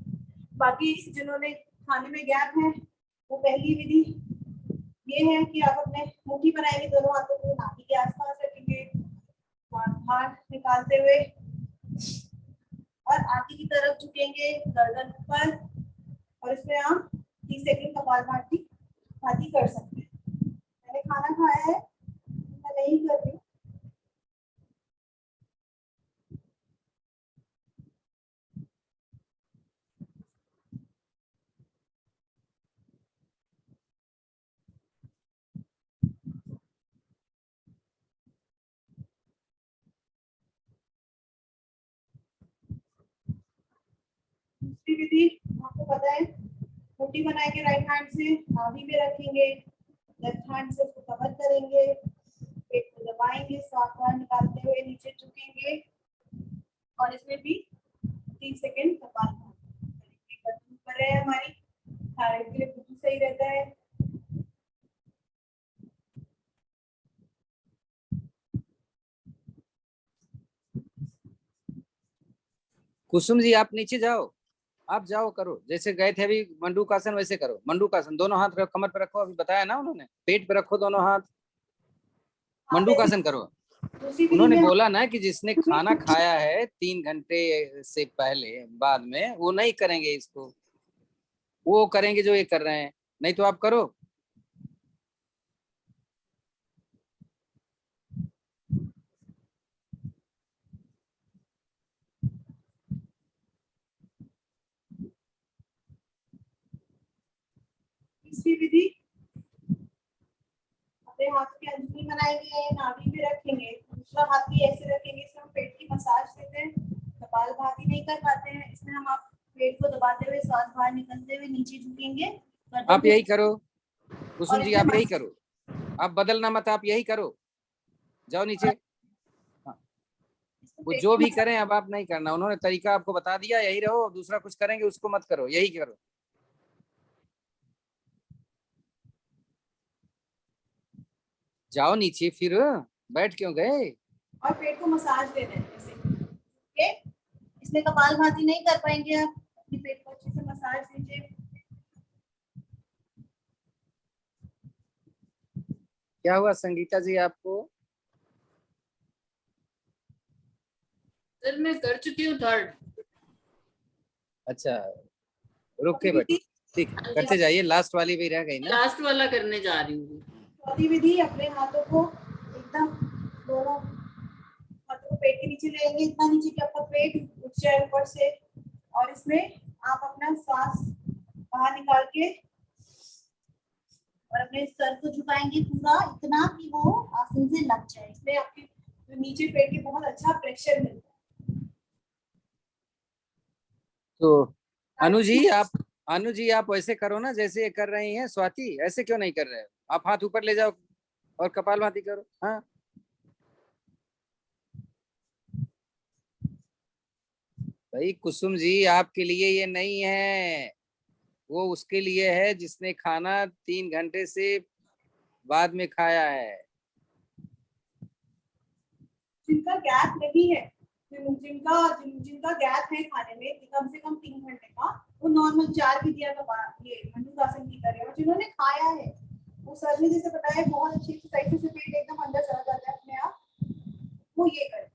बाकी जिन्होंने खाने में गैप है, वो पहली विधि ये है कि आप अपने मुट्ठी बनाएंगे, दोनों हाथों को नाभि के आसपास रखेंगे, बाहर निकालते हुए और आगे की तरफ झुकेंगे, गर्दन ऊपर, और इसमें आप 30 सेकंड कपालभाति कर सकते हैं। मैंने खाना खाया है, मैं नहीं कर रही। दूसरी विधि आपको पता है, मुट्ठी बनाएंगे राइट हैंड से, नाभि में रखेंगे, लेफ्ट हैंड से उसको कवर करेंगे, पेट को दबाएंगे, सांस बाहर निकालते हुए नीचे झुकेंगे, और इसमें भी 3 सेकंड कपालभाति करेंगे। गर्दन ऊपर रहे हमारी, थायराइड के लिए बिल्कुल सही रहता है। कुसुम जी आप नीचे जाओ, आप जाओ करो, जैसे गए थे अभी मंडूकासन वैसे करो। मंडूकासन दोनों हाथ कमर पे रखो, अभी बताया ना उन्होंने, पेट पे रखो दोनों हाथ, आप ऐसे मंडूकासन करो। दूसरी विधि उन्होंने में बोला ना कि जिसने खाना खाया है 3 घंटे से पहले बाद में, वो नहीं करेंगे इसको, वो करेंगे जो ये कर रहे हैं, नहीं तो आप करो। तीसरी विधि, अपने हाथ की अंजलि बनाएंगे, नाभि पे रखेंगे, दूसरा हाथ भी ऐसे रखेंगे, इसमें हम पेट की मसाज देते हैं। कपालभाति नहीं कर पाते हैं, इसमें हम आप पेट को दबाते हुए सांस बाहर निकलते हुए नीचे झुकेंगे, गर्दन आप को, यही करो कुसुम और जी, इसमें आप यही करो, आप बदलना मत, आप यही करो, जाओ नीचे। हाँ, इसको वो पेट जो की भी मसाज, करें अब आप नहीं करना, उन्होंने तरीका आपको बता दिया, यही रहो, दूसरा कुछ करेंगे उसको मत करो, यही करो। जाओ नीचे फिर, बैठ क्यों गए? और पेट को मसाज देना है ऐसे, ओके। इसमें कपालभाति नहीं कर पाएंगे आप, अपने पेट को अच्छे से मसाज दीजिए। क्या हुआ संगीता जी आपको? सर मैं कर चुकी हूँ थर्ड। अच्छा, रुक के चौथी बैठो, विधि, ठीक है, करते जाइए, लास्ट वाली भी रह गई ना। लास्ट वाला करने जा रही हूँ। चौथी विधि, अपने हाथों को एकदम दोनों हाथों को पेट के नीचे लेंगे, इतना नीचे कि आपका पेट उठ जाए ऊपर से, और इसमें आप अपना सांस बाहर निकाल के और अपने सर को झुकाएंगे पूरा इतना कि वो आसन से लग जाए, इसमें आपके जो नीचे पेट के बहुत अच्छा प्रेशर मिलता तो है। अनु जी आप वैसे करो ना जैसे ये कर रही हैं स्वाति, ऐसे क्यों नहीं कर रहे हो? आप हाथ ऊपर ले जाओ और कपालभाति करो। हाँ, भाई कुसुम जी आपके लिए ये नहीं है, वो उसके लिए है जिसने खाना 3 घंटे से बाद में खाया है। जिनका गैप नहीं है, जिनका गैप है खाने में कम से कम 3 घंटे का, वो नॉर्मल 4 विधिया का ये मंडूकासन की करें, और जिन्होंने खाया है वो सर ने जैसे बताया बहुत अच्छी एक्सरसाइज से पेट एकदम अंदर चला जाता है अपने आप, वो ये करें।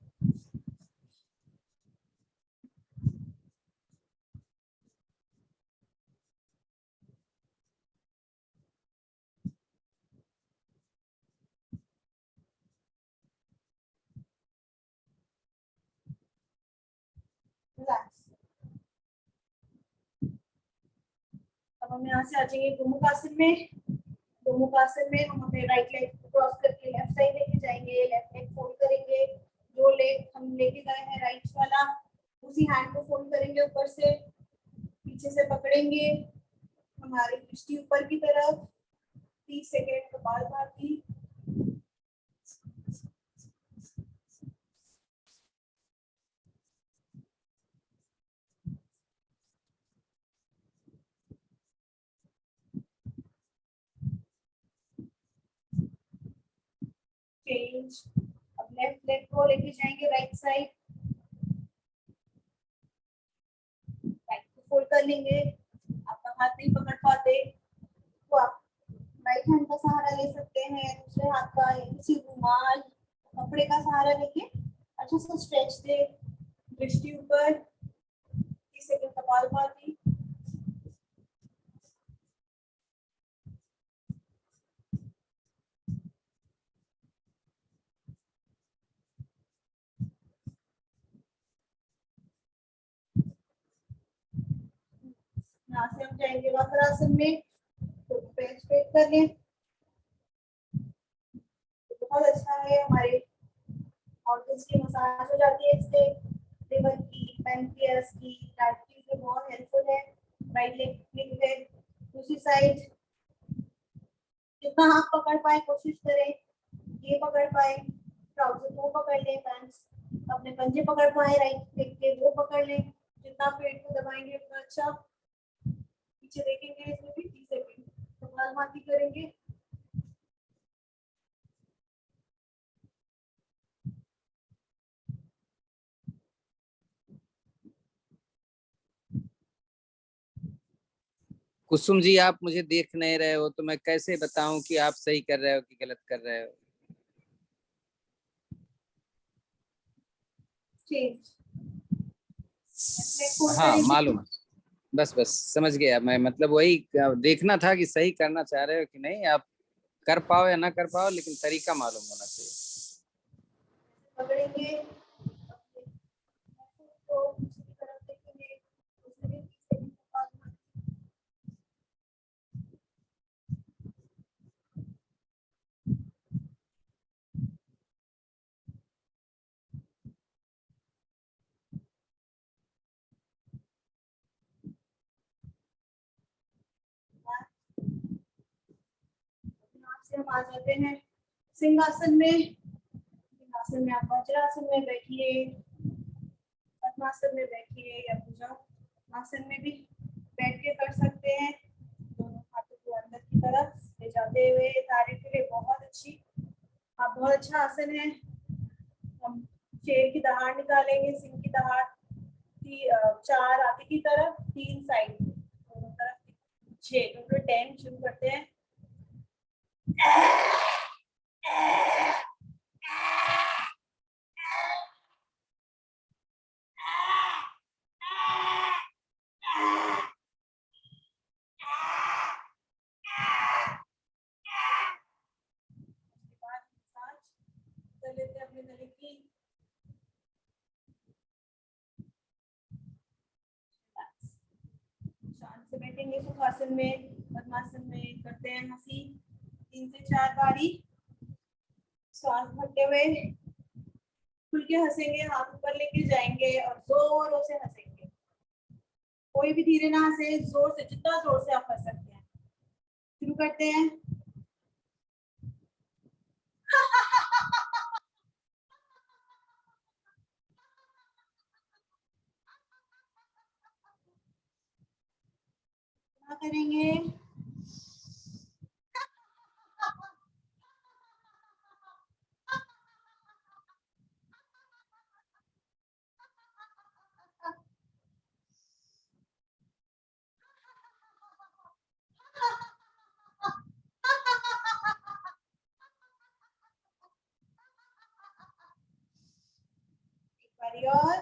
रिलैक्स। अब हम यहाँ से आ जाएंगे गोमुख आसन में। गोमुख आसन में हम अपने राइट लेग को क्रॉस करके लेफ्ट साइड लेके जाएंगे, लेफ्ट लेग फोल्ड करेंगे, जो लेग हम लेके गए हैं राइट वाला, उसी हैंड को फोल्ड करेंगे ऊपर से, पीछे से पकड़ेंगे हमारी दृष्टि ऊपर की तरफ, 30 सेकेंड कपालभाति। चेंज। अब लेफ्ट लेग को लेके जाएंगे राइट साइड, राइट को फोल्ड कर लेंगे, आपका हाथ नहीं पकड़ पाते तो आप राइट हैंड का सहारा ले सकते हैं, दूसरे हाथ का या किसी रुमाल कपड़े का सहारा लेके अच्छा सा स्ट्रेच दे, दृष्टि ऊपर, 30 सेकंड कपालभाति। यहाँ से हम जाएंगे वक्रासन में, तो पैर स्ट्रेट कर लें, बहुत अच्छा है, हमारे ऑर्गन्स की मसाज हो जाती है इससे, लिवर की, पैनक्रियास की, डायबिटीज में बहुत हेल्पफुल है। राइट लेग है, दूसरी साइड जितना हाथ पकड़ पाए कोशिश करें, ये पकड़ पाए, ट्राउजर को पकड़ लें, पैंट्स अपने पंजे पकड़ पाए राइट लेग के वो पकड़ लें, जितना पेट को दबाएंगे उतना अच्छा। पीछे देखेंगे इसमें भी 30 सेकंड कपालभाति करेंगे। कुसुम जी, आप मुझे देख नहीं रहे हो तो मैं कैसे बताऊं कि आप सही कर रहे हो कि गलत कर रहे हो? चेंज फोल्ड हाँ करेंगे। मालूम है। बस बस समझ गया मैं, मतलब वही देखना था कि सही करना चाह रहे हो कि नहीं, आप कर पाओ या ना कर पाओ, लेकिन तरीका मालूम होना चाहिए। पकड़ेंगे अपने को पीछे की तरफ देखेंगे, दूसरे पीछे की तरफ। यहाँ से हम आ जाते हैं सिंहासन में। सिंहासन में आप वज्रासन में बैठिए, पद्मासन में बैठिए या भुजंगासन में भी बैठ के कर सकते हैं। दोनों हाथों को अंदर की तरफ ले जाते हुए, तारे के लिए बहुत अच्छी, आप बहुत अच्छा आसन है। हम शेर की दहाड़ निकालेंगे, सिंह की दहाड़ की 4 आगे की तरफ, 3 साइड दोनों तरफ, 6 टोटल 10 शुरू करते हैं। कर लेते हैं अपने गले की। शांत से बैठेंगे सुखासन में, पद्मासन में करते हैं हंसी 3 से 4 बारी। सांस भरते हुए खुल के हंसेंगे, हाथ ऊपर लेके जाएंगे और जोरों से हंसेंगे। कोई भी धीरे ना हंसे, जोर से, जितना जोर से आप हंस सकते हैं। शुरू करते हैं। क्या करेंगे? एक बारी और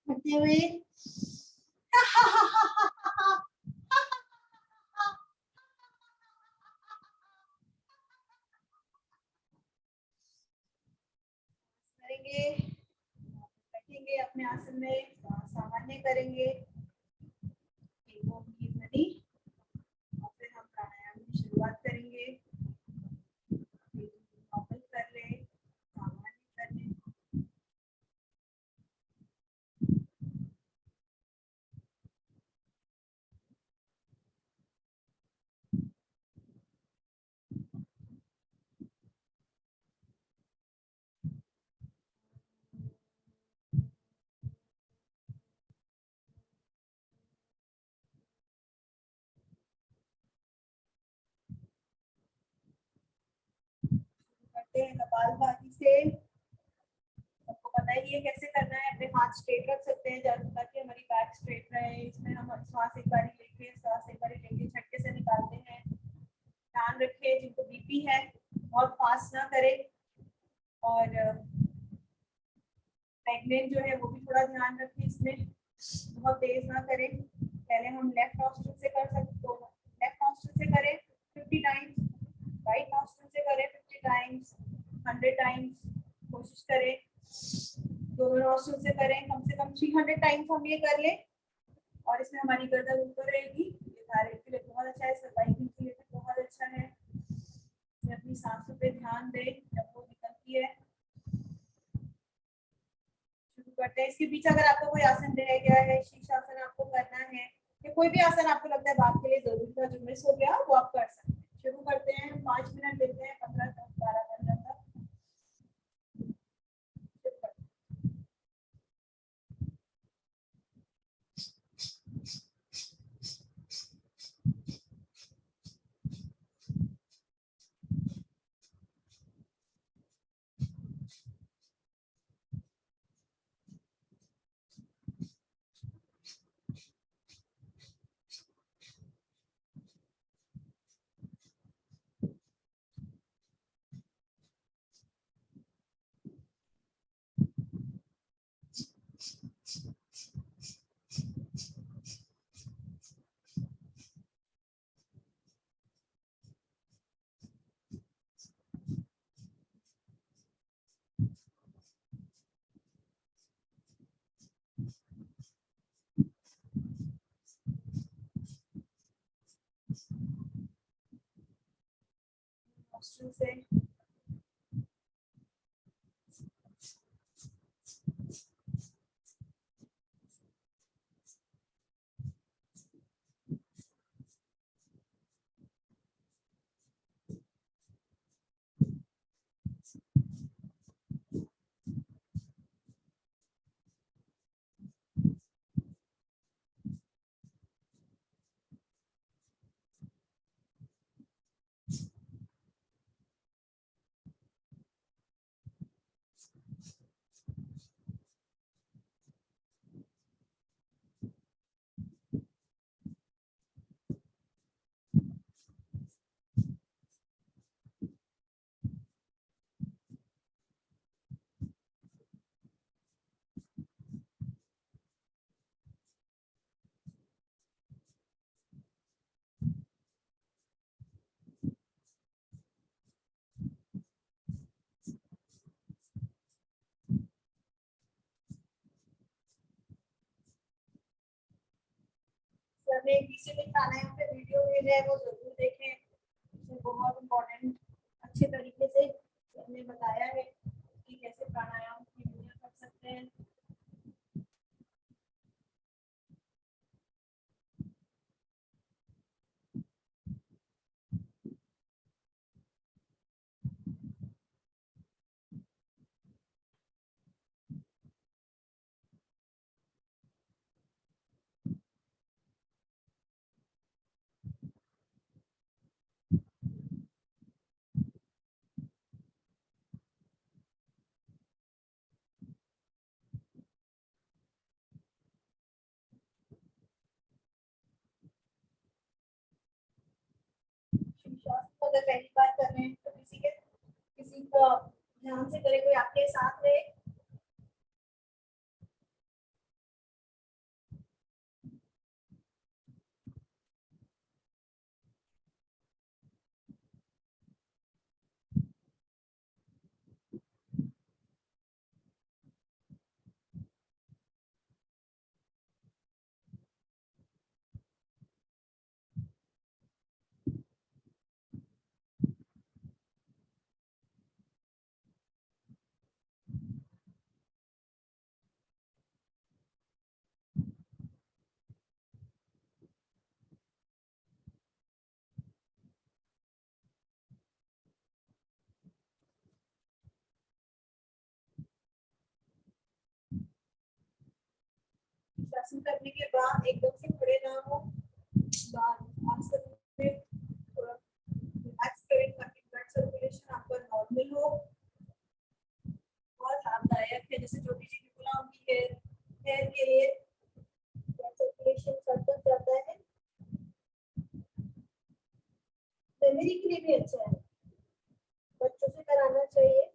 करते हुए करेंगे। बैठेंगे अपने आसन में, सामान्य करेंगे नदी, और फिर हम प्राणायाम की शुरुआत करेंगे। नॉर्मल कर ले, सामान्य कर ले। करते हैं कपालभाति से। आपको पता ही है कैसे करना है। अपने हाथ स्ट्रेट रख सकते हैं ताकि हमारी बैक स्ट्रेट रहे। इसमें हम श्वास एक बारी लेके, श्वास एक बारी लेके झटके से निकालते हैं। ध्यान रखें जिनको बीपी है बहुत फास्ट ना करें, और प्रेग्नेंट जो है वो भी थोड़ा ध्यान रखें, इसमें बहुत तेज ना करें। पहले हम लेफ्ट नॉस्ट्रिल से कर सकते, तो लेफ्ट नॉस्ट्रिल से करें 50 टाइम्स, राइट नॉस्ट्रिल से करें 50 टाइम्स, 100 टाइम्स कोशिश करें। दोनों नॉस्ट्रिल से करें कम से कम 300 टाइम्स हम ये कर लें। और इसमें हमारी गर्दन ऊपर रहेगी। ये थायराइड के लिए बहुत अच्छा है, सर्वाइकल के लिए भी बहुत अच्छा है। अपनी सांसों पे ध्यान दें जब वो निकलती है। शुरू करते हैं। इसके बीच अगर आपको कोई आसन रह गया है, शीर्षासन आपको करना है, या कोई भी आसन आपको लगता है बात के लिए जरूरी था जो मिस हो गया, वो आप कर सकते हैं। शुरू करते हैं। 5 मिनट देते हैं, 15 तक, 12 मिनट तक। नॉस्ट्रिल से। मैंने इसीलिए प्राणायाम पे वीडियो भेजा है, वो जरूर देखें। इसमें बहुत इम्पोर्टेंट अच्छे तरीके से हमने बताया है कि कैसे प्राणायाम की दुनिया कर सकते हैं। श्वास को अगर पहली बार कर रहे हैं तो किसी का ध्यान से करें, कोई आपके साथ रहे। शासन करने के बाद एकदम से खड़े ना हो, आसन में थोड़ा रिलैक्स करें ताकि ब्लड सर्कुलेशन आपका नॉर्मल हो। बहुत लाभदायक है, जैसे ज्योति जी ने बोला उनकी हेयर के लिए ब्लड सर्कुलेशन सब तक जाता है। मेमोरी के लिए भी अच्छा है, बच्चों से कराना चाहिए।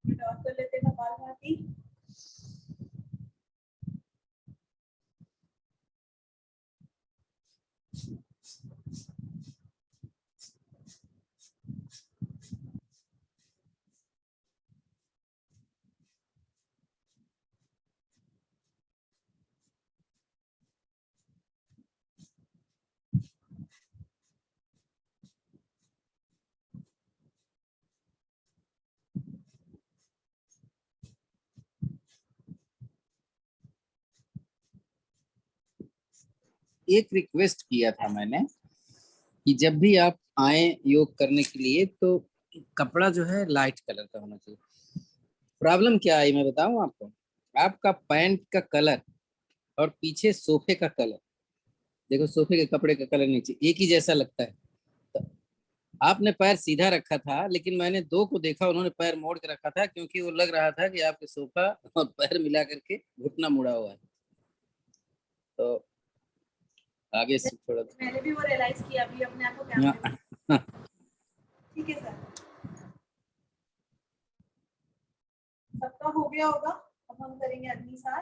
और कर लेते हैं कपालभाति। एक रिक्वेस्ट किया था मैंने कि जब भी आप आए योग करने के लिए तो कपड़ा जो है लाइट कलर का होना चाहिए। प्रॉब्लम क्या आई मैं बताऊं आपको, आपका पैंट का कलर और पीछे सोफे का कलर, देखो सोफे के कपड़े का कलर नीचे एक ही जैसा लगता है। तो आपने पैर सीधा रखा था, लेकिन मैंने दो को देखा उन्होंने पैर मोड़ के रखा था, क्योंकि वो लग रहा था कि आपके सोफा और पैर मिला करके घुटना मुड़ा हुआ है। तो आगे से थोड़ा मैंने भी वो रियलाइज किया अभी अपने आप को कैमरे में। हाँ, ठीक है सर, सबका हो गया होगा। अब हम करेंगे अग्निसार।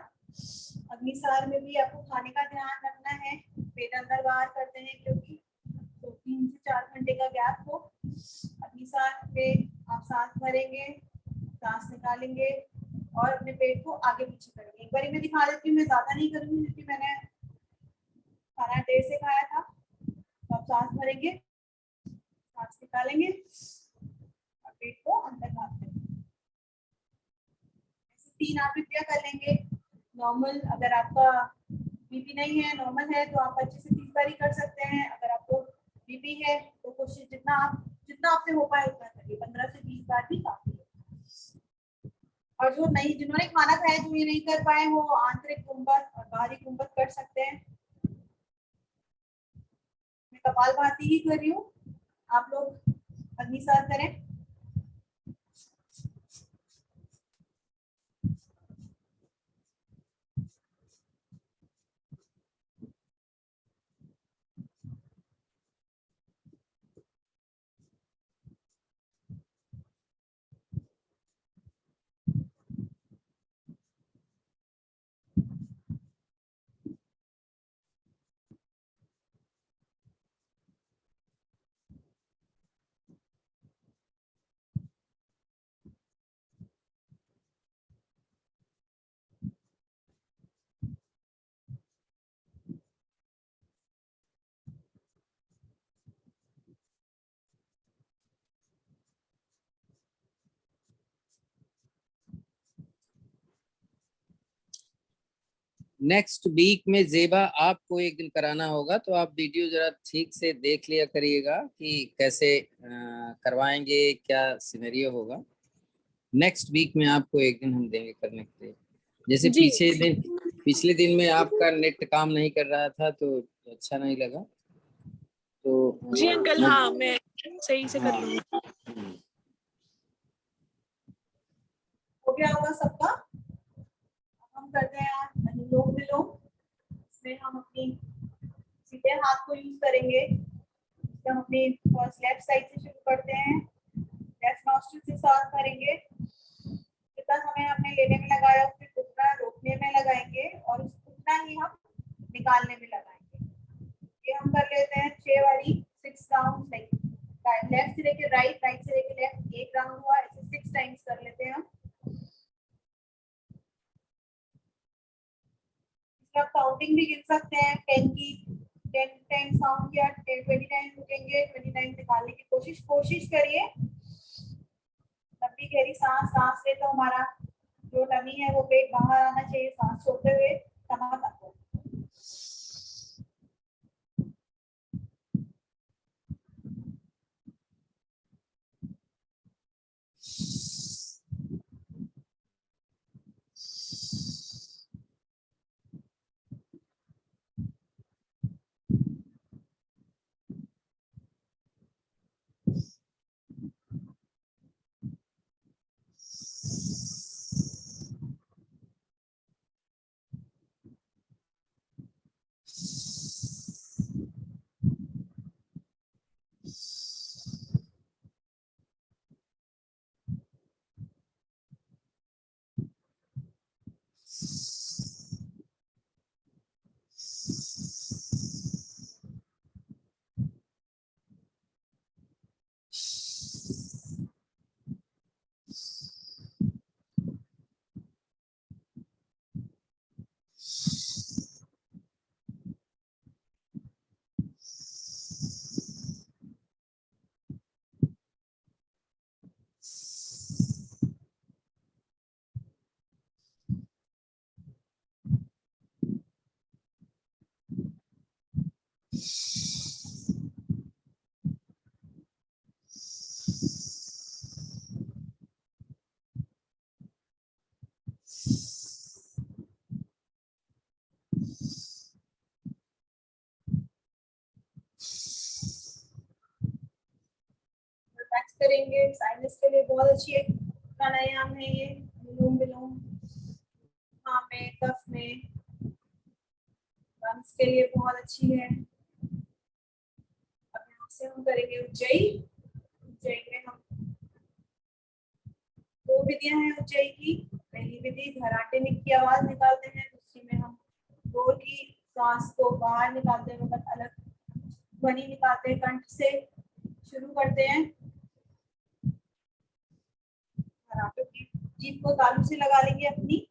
अग्निसार में भी आपको खाने का ध्यान रखना है, पेट अंदर बाहर करते हैं क्योंकि तो 3 से 4 घंटे का गैप हो। अग्निसार में आप सांस भरेंगे, सांस निकालेंगे और अपने पेट को आगे पीछे करेंगे। एक बार मैं दिखा देती हूँ, मैं ज्यादा नहीं करूंगी क्योंकि मैंने खाना देर से खाया था। तो आप सांस भरेंगे, सांस निकालेंगे और पेट को अंदर बाहर करेंगे। 3 आवृत्तियां कर लेंगे। नॉर्मल, अगर आपका बीपी नहीं है, नॉर्मल है, तो आप 25 से 30 बार ही कर सकते हैं। अगर आपको बीपी है तो कोशिश जितना आपसे हो पाए उतना करिए, 15 से 20 बार भी काफी है। और जो नहीं, जिन्होंने खाना खाया, जो ये नहीं कर पाए, वो आंतरिक गुंबद और बाहरी गुंबद कर सकते हैं। मैं कपालभाति ही कर रही हूँ, आप लोग अग्निसार करें। नेक्स्ट वीक में जेबा आपको एक दिन कराना होगा, तो आप वीडियो जरा ठीक से देख लिया करिएगा कि कैसे करवाएंगे, क्या सिनेरियो होगा। नेक्स्ट वीक में आपको एक दिन हम देंगे करने के लिए। जैसे जी पिछले दिन में आपका नेट काम नहीं कर रहा था तो अच्छा नहीं लगा। तो जी अंकल, हाँ मैं सही से कर हाँ, लूंगी। हो गया होगा सबका। हम करते हैं आज अनुलोम विलोम। इसमें हम अपनी सीधे हाथ को यूज करेंगे। तो हम अपनी फर्स्ट लेफ्ट साइड से शुरू करते हैं। लेफ्ट नॉस्ट्रिल से सांस भरेंगे, जितना समय हमने लेने में लगाया उससे उतना रोकने में लगाएंगे और उतना ही हम निकालने में लगाएंगे। ये हम कर लेते हैं 6 बारी, 6 राउंड। लाइक लेफ्ट से लेके राइट, राइट से लेके लेफ्ट, एक राउंड हुआ, ऐसे 6 टाइम्स कर लेते हैं हम। आप काउंटिंग भी गिन सकते हैं 10 की, 10 टाइम्स काउंट किया, 20 टाइम्स रुकेंगे, 20 टाइम्स निकालने की कोशिश करिए। लंबी गहरी सांस सांस ले तो हमारा जो टमी है वो पेट बाहर आना चाहिए, सांस छोड़ते हुए टमा तक। रिलैक्स करेंगे। साइनस के लिए बहुत अच्छी एक प्राणायाम है ये, अनुलोम विलोम। हाँ में, कफ में, लंग्स के लिए बहुत अच्छी है। अब यहाँ से हम करेंगे उज्जयी। उज्जयी में हम दो विधियां हैं उज्जयी की। पहली विधि घराटे की आवाज निकालते हैं, दूसरी में हम जोर की सांस को बाहर निकालते हैं, मतलब अलग ध्वनि निकालते हैं कंठ से। शुरू करते हैं। घराटों की जीभ को तालू से लगा लेंगे अपनी,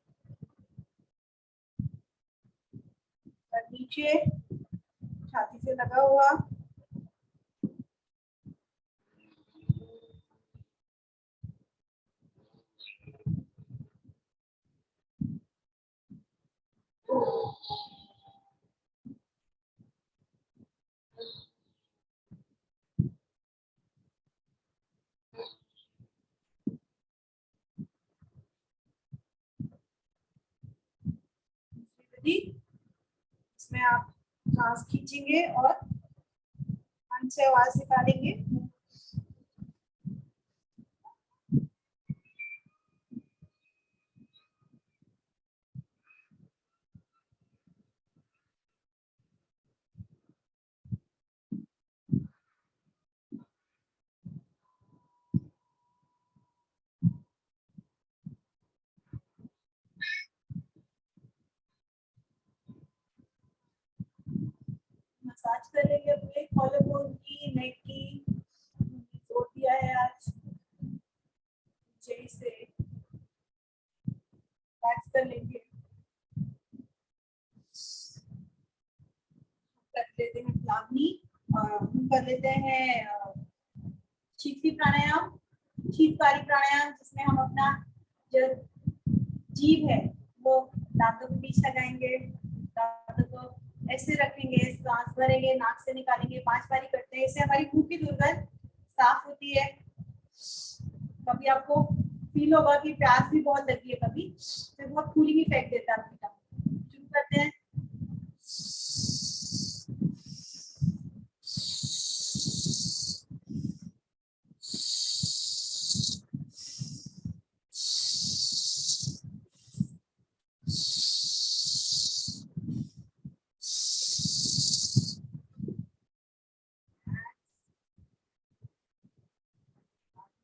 और नीचे छाती से लगा हुआ। इसमें आप सांस खींचेंगे और मन से आवाज निकालेंगे। मसाज कर लेंगे अपने कॉलर की, नेक की। जोड़ दिया है आज जैसे रिलैक्स कर लेंगे। कर लेते हैं प्लावनी, हम कर लेते हैं शीतली प्राणायाम, शीतकारी प्राणायाम, जिसमें हम अपना जो जीभ है वो दांतों के बीच लगाएंगे, दांतों को ऐसे रखेंगे, सांस भरेंगे, नाक से निकालेंगे, 5 बारी करते हैं। इससे हमारी मुंह की दुर्गंध साफ होती है। कभी आपको फील होगा कि प्यास भी बहुत लगी है, कभी तो बहुत कूलिंग इफेक्ट देता है आपकी टंग। शुरू करते हैं।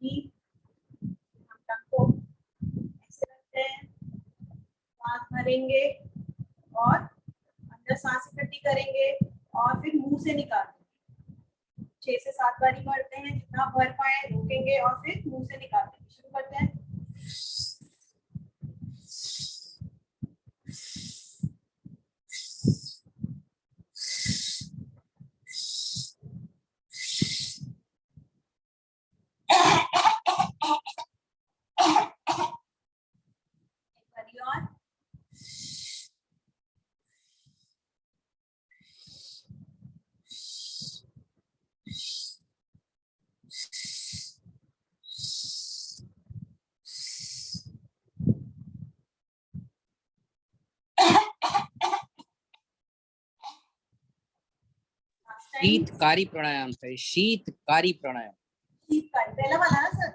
हम टंग को ऐसे रखते हैं, सांस भरेंगे और अंदर सांस इकट्ठी करेंगे और फिर मुंह से निकालेंगे। 6 से 7 बारी भरते हैं, जितना भर पाए रोकेंगे और फिर मुंह से निकालेंगे। शुरू करते हैं। और शीतकारी प्राणायाम था, शीतकारी प्राणायाम। शीतकारी पहला वाला ना सर।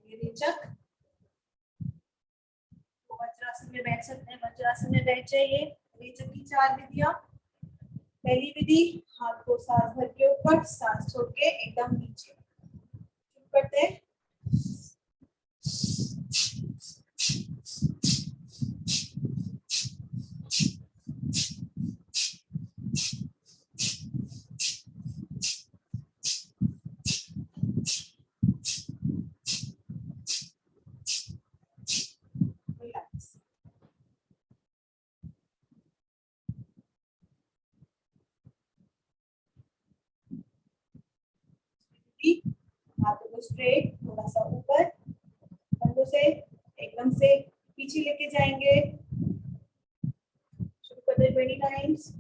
रेचक, वज्रासन में बैठ सकते हैं, वज्रासन में बैठ जाइए। रेचक की 4 विधियां। पहली विधि, हाथ को सांस भर के ऊपर, सांस छोड़ के एकदम नीचे। शुरू करते हैं। हाथ कंधों स्ट्रेट, थोड़ा सा ऊपर, कंधों से एकदम से पीछे लेके जाएंगे। शुरू करते हैं 20 टाइम्स।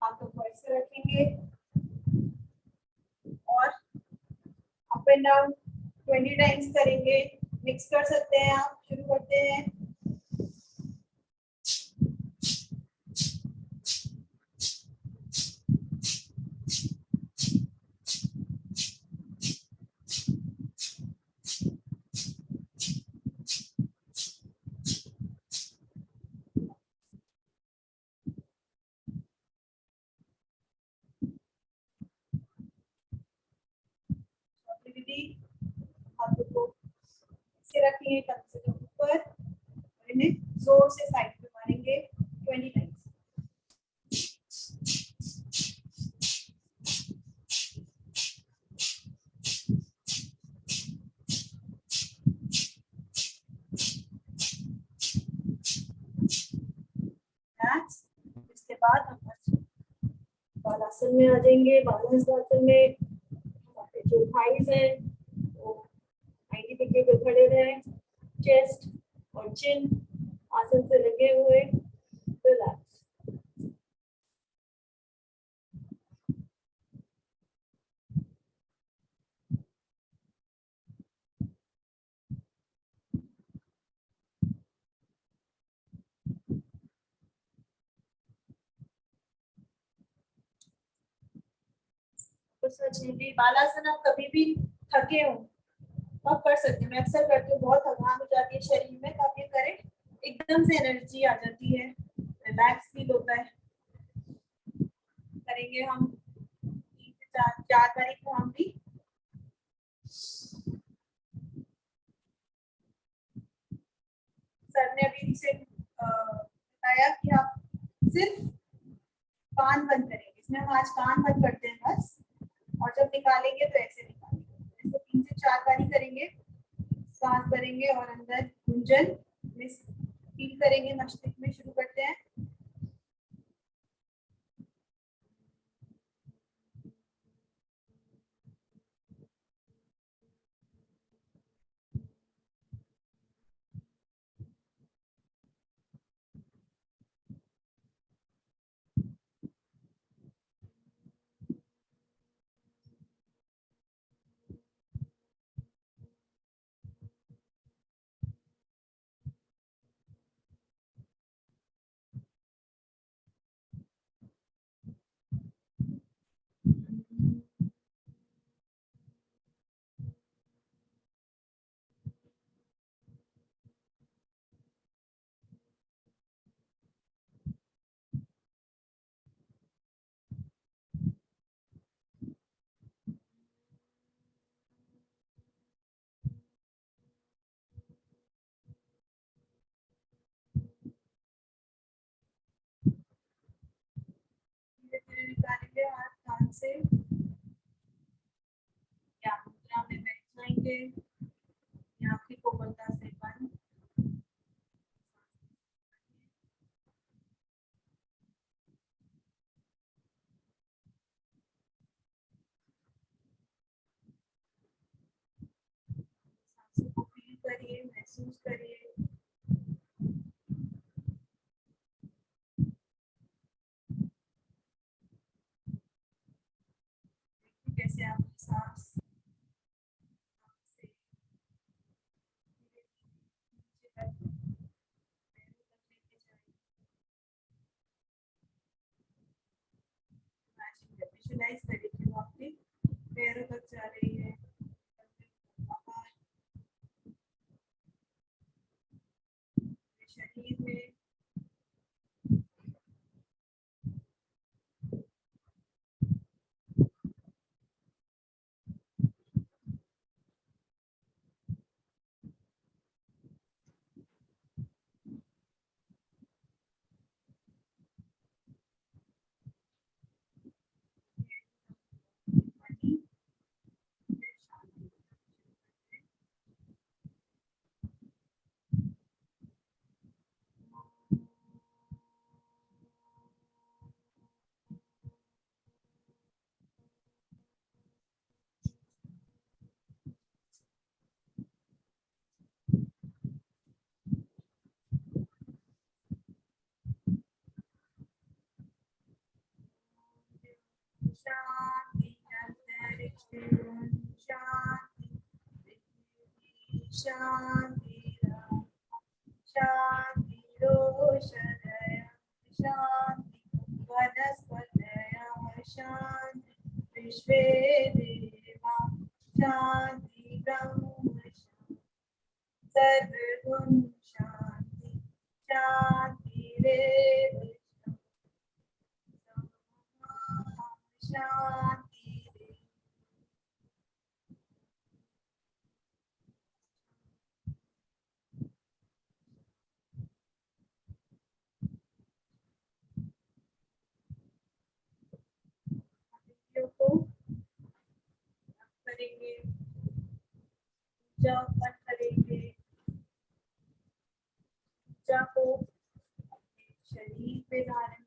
हाथों को ऐसे रखेंगे और अप एंड डाउन 20 टाइम्स करेंगे। मिक्स कर सकते हैं आप। शुरू करते हैं। दीदी हाथों को ऐसे रखेंगे, कंधे से ऊपर, और इन्हें जोर से साइड पे मारेंगे 20 टाइम्स। इसके बाद हम बालासन में आ जाएंगे। बालासन में हमारे जो थाइज है वो 90 डिग्री पे खड़े रहे, चेस्ट और चिन आसन से लगे हुए, रिलैक्स। बालासन आप कभी भी थके हो आप कर सकते हैं। मैं अक्सर करती हूँ, बहुत थकान हो जाती है शरीर में, तो आप ये करें, एकदम से एनर्जी आ जाती है, रिलैक्स फील होता है। करेंगे हम 3 से 4 तारीख को हम भी। सर ने अभी से बताया कि आप सिर्फ कान बंद करेंगे। इसमें हम आज कान बंद करते हैं बस, और जब निकालेंगे तो ऐसे निकालेंगे। इसको 3 से 4 बार ही करेंगे। सांस भरेंगे और अंदर गुंजन फील करेंगे मस्तिष्क में। शुरू करते हैं। निकालेंगे हाथ कान से, या मुद्रा में बैठ जाएंगे, या आपकी कोमलता से बंद। सांसों को फील करिए, महसूस करिए। कैसे आपकी सांस से नीचे तक, पैरों तक लेके जाए। विजुलाइज करिए कि वो आपके पैरों तक जा रही है, बाहर शरीर में। शांति शांति शांति रोषधय शांति वनस्पतयः शांति विश्वे देवा शांति ब्रह्म शांति सर्वगुण शांति शांति रेव शांति को करेंगे पूजा पाठ करेंगे पूजा को अपने शरीर पे धारण